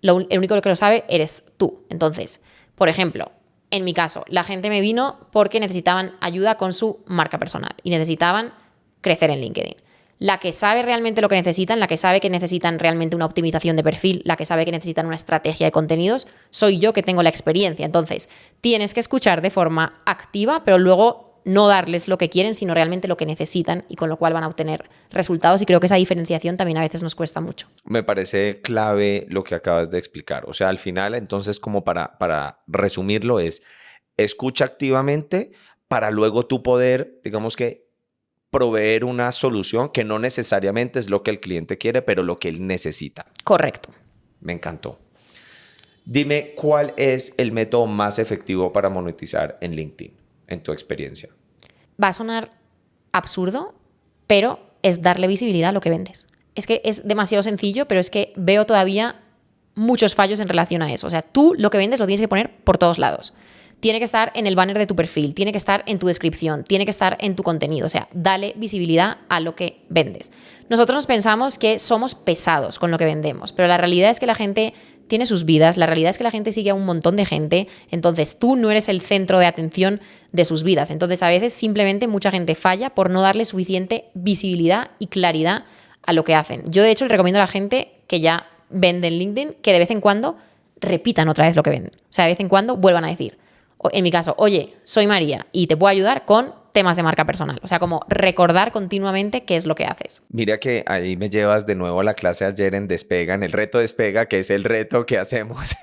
A: el único que lo sabe eres tú. Entonces, por ejemplo, en mi caso, la gente me vino porque necesitaban ayuda con su marca personal y necesitaban crecer en LinkedIn. La que sabe realmente lo que necesitan, la que sabe que necesitan realmente una optimización de perfil, la que sabe que necesitan una estrategia de contenidos, soy yo que tengo la experiencia. Entonces, tienes que escuchar de forma activa, pero luego no darles lo que quieren, sino realmente lo que necesitan y con lo cual van a obtener resultados. Y creo que esa diferenciación también a veces nos cuesta mucho.
C: Me parece clave lo que acabas de explicar. O sea, al final, entonces, como para resumirlo, es escucha activamente para luego tú poder, digamos que, proveer una solución que no necesariamente es lo que el cliente quiere, pero lo que él necesita.
A: Correcto.
C: Me encantó. Dime, ¿cuál es el método más efectivo para monetizar en LinkedIn, en tu experiencia?
A: Va a sonar absurdo, pero es darle visibilidad a lo que vendes. Es que es demasiado sencillo, pero es que veo todavía muchos fallos en relación a eso. O sea, tú lo que vendes lo tienes que poner por todos lados. Tiene que estar en el banner de tu perfil, tiene que estar en tu descripción, tiene que estar en tu contenido. O sea, dale visibilidad a lo que vendes. Nosotros nos pensamos que somos pesados con lo que vendemos, pero la realidad es que la gente tiene sus vidas, la realidad es que la gente sigue a un montón de gente, entonces tú no eres el centro de atención de sus vidas. Entonces a veces simplemente mucha gente falla por no darle suficiente visibilidad y claridad a lo que hacen. Yo de hecho le recomiendo a la gente que ya vende en LinkedIn que de vez en cuando repitan otra vez lo que venden. O sea, de vez en cuando vuelvan a decir, en mi caso, oye, soy María y te puedo ayudar con temas de marca personal. O sea, como recordar continuamente qué es lo que haces.
C: Mira que ahí me llevas de nuevo a la clase ayer en Despega, en el reto Despega, que es el reto que hacemos.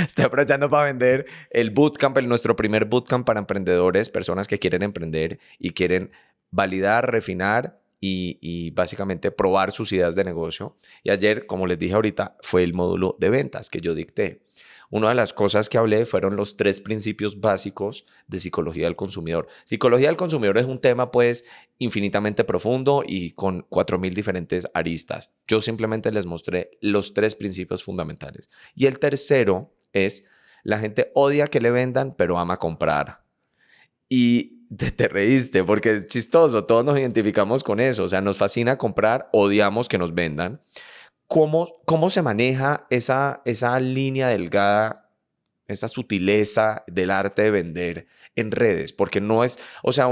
C: Estoy aprovechando para vender el bootcamp, nuestro primer bootcamp para emprendedores, personas que quieren emprender y quieren validar, refinar y básicamente probar sus ideas de negocio. Y ayer, como les dije ahorita, fue el módulo de ventas que yo dicté. Una de las cosas que hablé fueron los 3 principios básicos de psicología del consumidor. Psicología del consumidor es un tema pues infinitamente profundo y con 4.000 diferentes aristas. Yo simplemente les mostré los 3 principios fundamentales. Y el tercero es, la gente odia que le vendan, pero ama comprar. Y te reíste porque es chistoso, todos nos identificamos con eso, o sea, nos fascina comprar, odiamos que nos vendan. ¿Cómo se maneja esa línea delgada, esa sutileza del arte de vender en redes? Porque no es, o sea,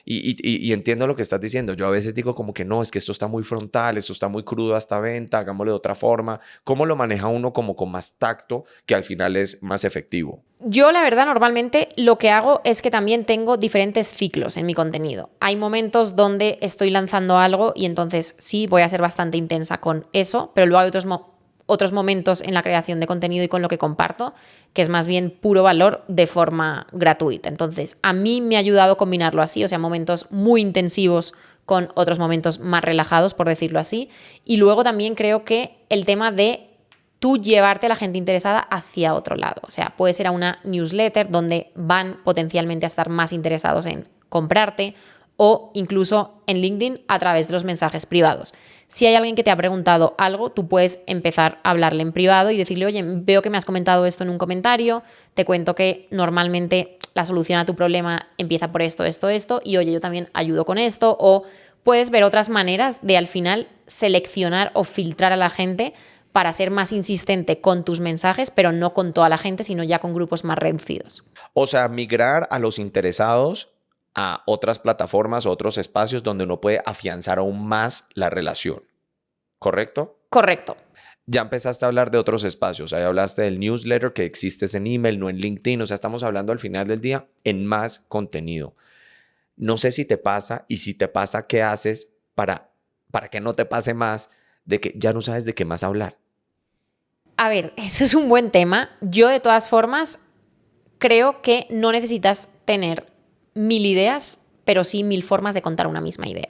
C: y entiendo lo que estás diciendo, yo a veces digo como que no, es que esto está muy frontal, esto está muy crudo a esta venta, hagámoslo de otra forma. ¿Cómo lo maneja uno como con más tacto que al final es más efectivo?
A: Yo, la verdad, normalmente lo que hago es que también tengo diferentes ciclos en mi contenido. Hay momentos donde estoy lanzando algo y entonces sí voy a ser bastante intensa con eso, pero luego hay otros momentos en la creación de contenido y con lo que comparto que es más bien puro valor de forma gratuita. Entonces, a mí me ha ayudado a combinarlo así, o sea, momentos muy intensivos con otros momentos más relajados, por decirlo así. Y luego también creo que el tema de tú llevarte a la gente interesada hacia otro lado. O sea, puede ser a una newsletter donde van potencialmente a estar más interesados en comprarte o incluso en LinkedIn a través de los mensajes privados. Si hay alguien que te ha preguntado algo, tú puedes empezar a hablarle en privado y decirle, oye, veo que me has comentado esto en un comentario, te cuento que normalmente la solución a tu problema empieza por esto, esto, esto, y oye, yo también ayudo con esto, o puedes ver otras maneras de al final seleccionar o filtrar a la gente para ser más insistente con tus mensajes, pero no con toda la gente, sino ya con grupos más reducidos.
C: O sea, migrar a los interesados a otras plataformas, otros espacios donde uno puede afianzar aún más la relación. ¿Correcto?
A: Correcto.
C: Ya empezaste a hablar de otros espacios. Ahí hablaste del newsletter que existe en email, no en LinkedIn. O sea, estamos hablando al final del día en más contenido. No sé si te pasa y si te pasa, ¿qué haces para que no te pase más de que ya no sabes de qué más hablar?
A: A ver, eso es un buen tema. Yo, de todas formas, creo que no necesitas tener 1000 ideas, pero sí 1000 formas de contar una misma idea.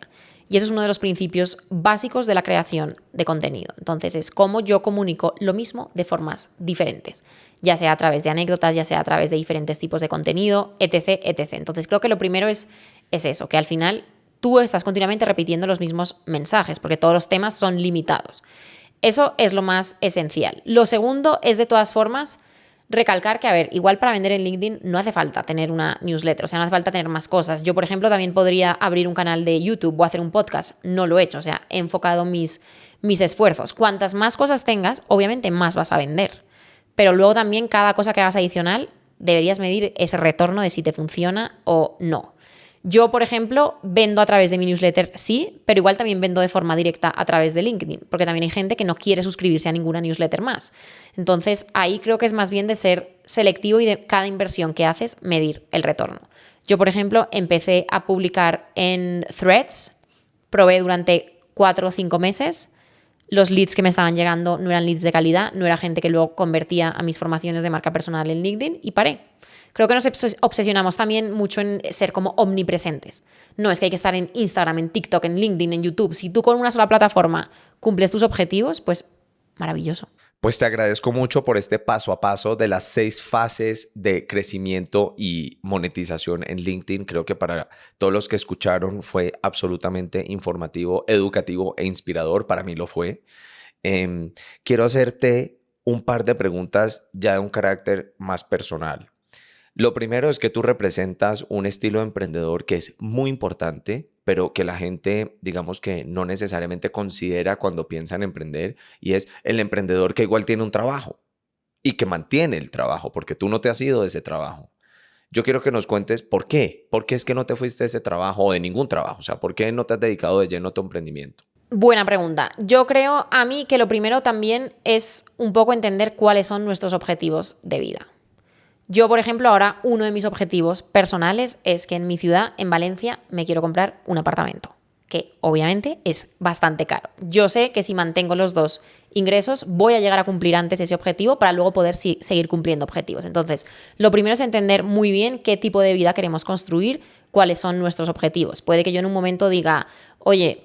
A: Y eso es uno de los principios básicos de la creación de contenido. Entonces, es cómo yo comunico lo mismo de formas diferentes, ya sea a través de anécdotas, ya sea a través de diferentes tipos de contenido, etc., etc. Entonces, creo que lo primero es eso, que al final tú estás continuamente repitiendo los mismos mensajes, porque todos los temas son limitados. Eso es lo más esencial. Lo segundo es, de todas formas, recalcar que, a ver, igual para vender en LinkedIn no hace falta tener una newsletter, o sea, no hace falta tener más cosas. Yo, por ejemplo, también podría abrir un canal de YouTube o hacer un podcast. No lo he hecho, o sea, he enfocado mis esfuerzos. Cuantas más cosas tengas, obviamente más vas a vender. Pero luego también cada cosa que hagas adicional deberías medir ese retorno de si te funciona o no. Yo, por ejemplo, vendo a través de mi newsletter, sí, pero igual también vendo de forma directa a través de LinkedIn, porque también hay gente que no quiere suscribirse a ninguna newsletter más. Entonces, ahí creo que es más bien de ser selectivo y de cada inversión que haces, medir el retorno. Yo, por ejemplo, empecé a publicar en Threads, probé durante 4 o 5 meses. Los leads que me estaban llegando no eran leads de calidad, no era gente que luego convertía a mis formaciones de marca personal en LinkedIn y paré. Creo que nos obsesionamos también mucho en ser como omnipresentes. No, es que hay que estar en Instagram, en TikTok, en LinkedIn, en YouTube. Si tú con una sola plataforma cumples tus objetivos, pues maravilloso.
C: Pues te agradezco mucho por este paso a paso de las 6 fases de crecimiento y monetización en LinkedIn. Creo que para todos los que escucharon fue absolutamente informativo, educativo e inspirador. Para mí lo fue. Quiero hacerte un par de preguntas ya de un carácter más personal. Lo primero es que tú representas un estilo de emprendedor que es muy importante, pero que la gente, digamos que no necesariamente considera cuando piensa en emprender, y es el emprendedor que igual tiene un trabajo y que mantiene el trabajo, porque tú no te has ido de ese trabajo. Yo quiero que nos cuentes por qué. ¿Por qué es que no te fuiste de ese trabajo o de ningún trabajo? O sea, ¿por qué no te has dedicado de lleno a tu emprendimiento?
A: Buena pregunta. Yo creo a mí que lo primero también es un poco entender cuáles son nuestros objetivos de vida. Yo, por ejemplo, ahora uno de mis objetivos personales es que en mi ciudad, en Valencia, me quiero comprar un apartamento, que obviamente es bastante caro. Yo sé que si mantengo los dos ingresos voy a llegar a cumplir antes ese objetivo para luego poder seguir cumpliendo objetivos. Entonces, lo primero es entender muy bien qué tipo de vida queremos construir, cuáles son nuestros objetivos. Puede que yo en un momento diga, oye,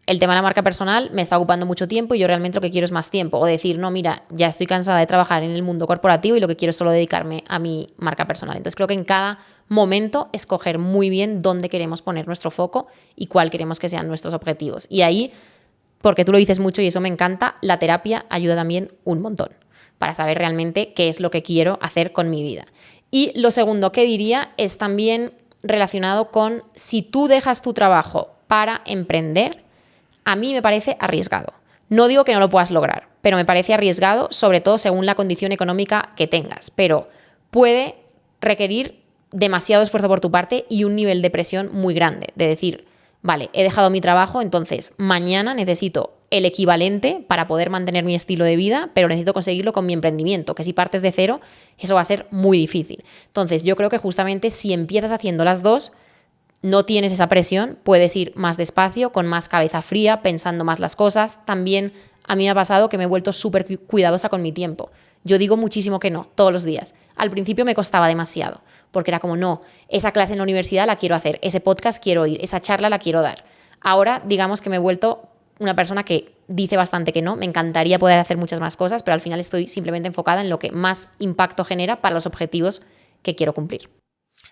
A: el tema de la marca personal me está ocupando mucho tiempo y yo realmente lo que quiero es más tiempo. O decir, no, mira, ya estoy cansada de trabajar en el mundo corporativo y lo que quiero es solo dedicarme a mi marca personal. Entonces creo que en cada momento escoger muy bien dónde queremos poner nuestro foco y cuál queremos que sean nuestros objetivos. Y ahí, porque tú lo dices mucho y eso me encanta, la terapia ayuda también un montón para saber realmente qué es lo que quiero hacer con mi vida. Y lo segundo que diría es también relacionado con si tú dejas tu trabajo para emprender, a mí me parece arriesgado. No digo que no lo puedas lograr, pero me parece arriesgado, sobre todo según la condición económica que tengas. Pero puede requerir demasiado esfuerzo por tu parte y un nivel de presión muy grande. De decir, vale, he dejado mi trabajo, entonces mañana necesito el equivalente para poder mantener mi estilo de vida, pero necesito conseguirlo con mi emprendimiento, que si partes de cero, eso va a ser muy difícil. Entonces, yo creo que justamente si empiezas haciendo las dos, no tienes esa presión, puedes ir más despacio, con más cabeza fría, pensando más las cosas. También a mí me ha pasado que me he vuelto súper cuidadosa con mi tiempo. Yo digo muchísimo que no, todos los días. Al principio me costaba demasiado, porque era como, no, esa clase en la universidad la quiero hacer, ese podcast quiero ir, esa charla la quiero dar. Ahora, digamos que me he vuelto una persona que dice bastante que no, me encantaría poder hacer muchas más cosas, pero al final estoy simplemente enfocada en lo que más impacto genera para los objetivos que quiero cumplir.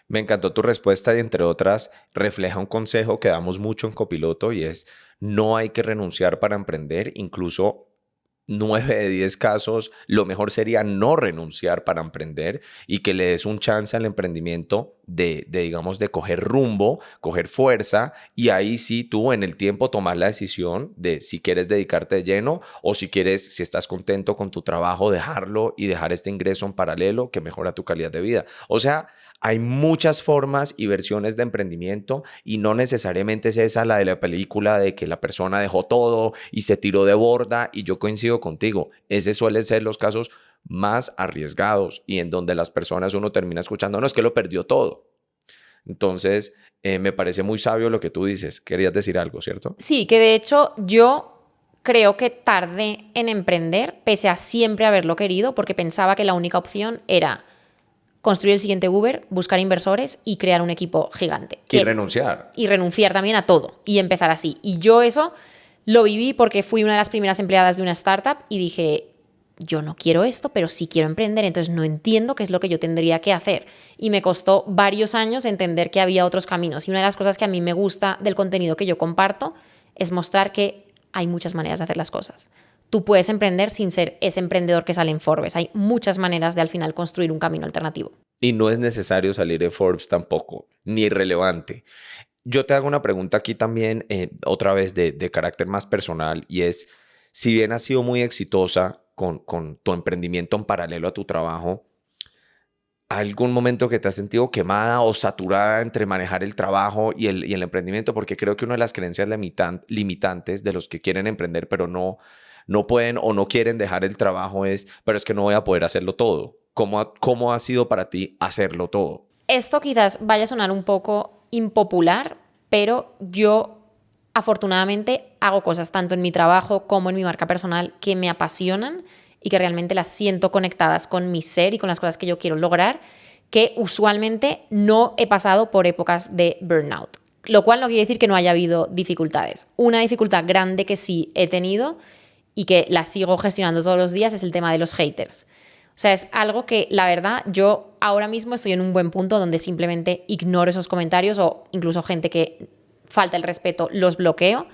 C: Me encantó tu respuesta y entre otras refleja un consejo que damos mucho en Copiloto y es no hay que renunciar para emprender, incluso 9 de 10 casos, lo mejor sería no renunciar para emprender y que le des un chance al emprendimiento digamos, de coger rumbo, coger fuerza y ahí sí tú en el tiempo tomar la decisión de si quieres dedicarte de lleno o si quieres, si estás contento con tu trabajo, dejarlo y dejar este ingreso en paralelo que mejora tu calidad de vida. O sea, hay muchas formas y versiones de emprendimiento y no necesariamente es esa la de la película de que la persona dejó todo y se tiró de borda y yo coincido contigo. Ese suelen ser los casos más arriesgados y en donde las personas uno termina escuchando, no, es que lo perdió todo. Entonces, me parece muy sabio lo que tú dices. Querías decir algo, ¿cierto?
A: Sí, que de hecho yo creo que tardé en emprender, pese a siempre haberlo querido, porque pensaba que la única opción era construir el siguiente Uber, buscar inversores y crear un equipo gigante.
C: Y renunciar.
A: Y renunciar también a todo y empezar así. Y yo eso lo viví porque fui una de las primeras empleadas de una startup y dije, yo no quiero esto, pero sí quiero emprender, entonces no entiendo qué es lo que yo tendría que hacer. Y me costó varios años entender que había otros caminos. Y una de las cosas que a mí me gusta del contenido que yo comparto es mostrar que hay muchas maneras de hacer las cosas. Tú puedes emprender sin ser ese emprendedor que sale en Forbes. Hay muchas maneras de al final construir un camino alternativo.
C: Y no es necesario salir en Forbes tampoco, ni irrelevante. Yo te hago una pregunta aquí también, otra vez de carácter más personal, y es, si bien has sido muy exitosa con tu emprendimiento en paralelo a tu trabajo, ¿algún momento que te has sentido quemada o saturada entre manejar el trabajo y el emprendimiento? Porque creo que una de las creencias limitantes de los que quieren emprender pero no pueden o no quieren dejar el trabajo es, pero es que no voy a poder hacerlo todo. ¿Cómo ha sido para ti hacerlo todo?
A: Esto quizás vaya a sonar un poco impopular, pero yo afortunadamente hago cosas tanto en mi trabajo como en mi marca personal que me apasionan y que realmente las siento conectadas con mi ser y con las cosas que yo quiero lograr, que usualmente no he pasado por épocas de burnout. Lo cual no quiere decir que no haya habido dificultades. Una dificultad grande que sí he tenido y que la sigo gestionando todos los días es el tema de los haters. O sea, es algo que, la verdad, yo ahora mismo estoy en un buen punto donde simplemente ignoro esos comentarios o incluso gente que falta el respeto, los bloqueo,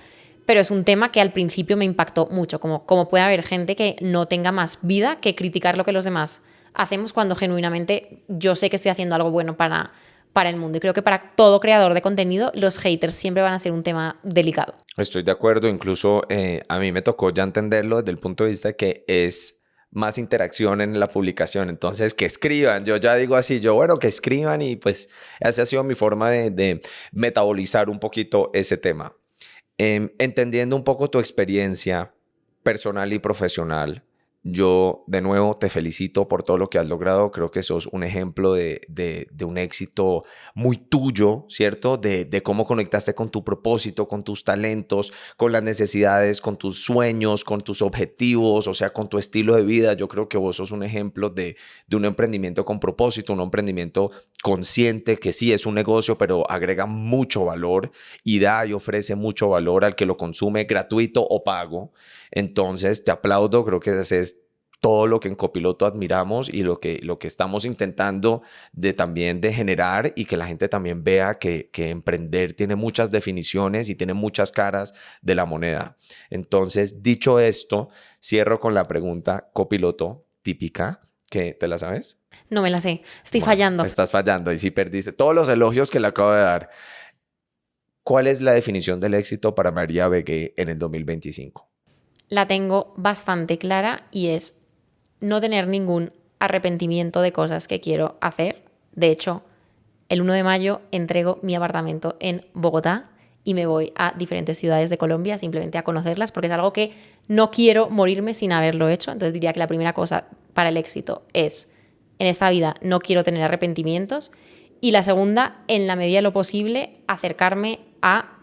A: pero es un tema que al principio me impactó mucho, como puede haber gente que no tenga más vida que criticar lo que los demás hacemos cuando genuinamente yo sé que estoy haciendo algo bueno para el mundo. Y creo que para todo creador de contenido, los haters siempre van a ser un tema delicado.
C: Estoy de acuerdo, incluso a mí me tocó ya entenderlo desde el punto de vista de que es más interacción en la publicación, entonces que escriban, yo ya digo así, bueno, que escriban y pues esa ha sido mi forma de metabolizar un poquito ese tema. Entendiendo un poco tu experiencia personal y profesional, yo de nuevo te felicito por todo lo que has logrado. Creo que sos un ejemplo de un éxito muy tuyo, ¿cierto? De cómo conectaste con tu propósito, con tus talentos, con las necesidades, con tus sueños, con tus objetivos, o sea, con tu estilo de vida. Yo creo que vos sos un ejemplo de un emprendimiento con propósito, un emprendimiento consciente que sí es un negocio, pero agrega mucho valor y da y ofrece mucho valor al que lo consume, gratuito o pago. Entonces, te aplaudo, creo que es todo lo que en Copiloto admiramos y lo que estamos intentando también de generar y que la gente también vea que emprender tiene muchas definiciones y tiene muchas caras de la moneda. Entonces, dicho esto, cierro con la pregunta Copiloto típica, ¿Qué? ¿Te la sabes?
A: No me la sé. Estoy
C: Bueno,
A: fallando.
C: estás fallando y sí perdiste todos los elogios que le acabo de dar. ¿Cuál es la definición del éxito para María Begué en el 2025?
A: La tengo bastante clara y es no tener ningún arrepentimiento de cosas que quiero hacer. De hecho, el 1 de mayo entrego mi apartamento en Bogotá y me voy a diferentes ciudades de Colombia simplemente a conocerlas porque es algo que no quiero morirme sin haberlo hecho. Entonces diría que la primera cosa para el éxito es, en esta vida no quiero tener arrepentimientos. Y la segunda, en la medida de lo posible, acercarme a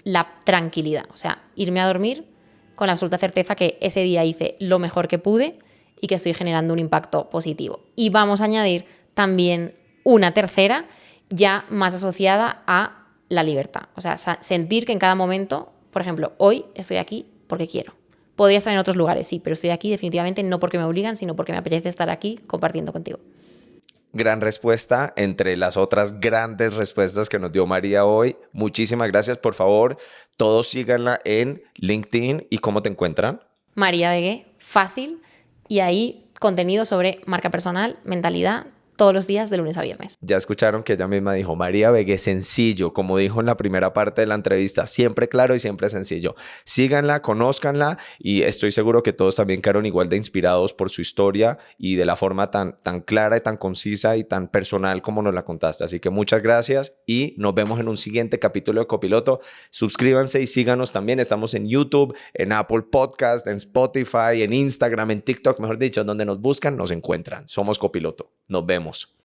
A: la tranquilidad. O sea, irme a dormir con la absoluta certeza que ese día hice lo mejor que pude y que estoy generando un impacto positivo. Y vamos a añadir también una tercera, ya más asociada a la libertad. O sea, sentir que en cada momento, por ejemplo, hoy estoy aquí porque quiero. Podría estar en otros lugares, sí, pero estoy aquí definitivamente no porque me obligan, sino porque me apetece estar aquí compartiendo contigo.
C: Gran respuesta entre las otras grandes respuestas que nos dio María hoy. Muchísimas gracias. Por favor, todos síganla en LinkedIn. ¿Y cómo te encuentran?
A: María Begué, fácil, y ahí contenido sobre marca personal, mentalidad, todos los días de lunes a viernes.
C: Ya escucharon que ella misma dijo, María Begué, sencillo, como dijo en la primera parte de la entrevista, siempre claro y siempre sencillo. Síganla, conózcanla y estoy seguro que todos también quedaron igual de inspirados por su historia y de la forma tan clara y tan concisa y tan personal como nos la contaste. Así que muchas gracias y nos vemos en un siguiente capítulo de Copiloto. Suscríbanse y síganos también. Estamos en YouTube, en Apple Podcast, en Spotify, en Instagram, en TikTok, mejor dicho, donde nos buscan, nos encuentran. Somos Copiloto. Nos vemos.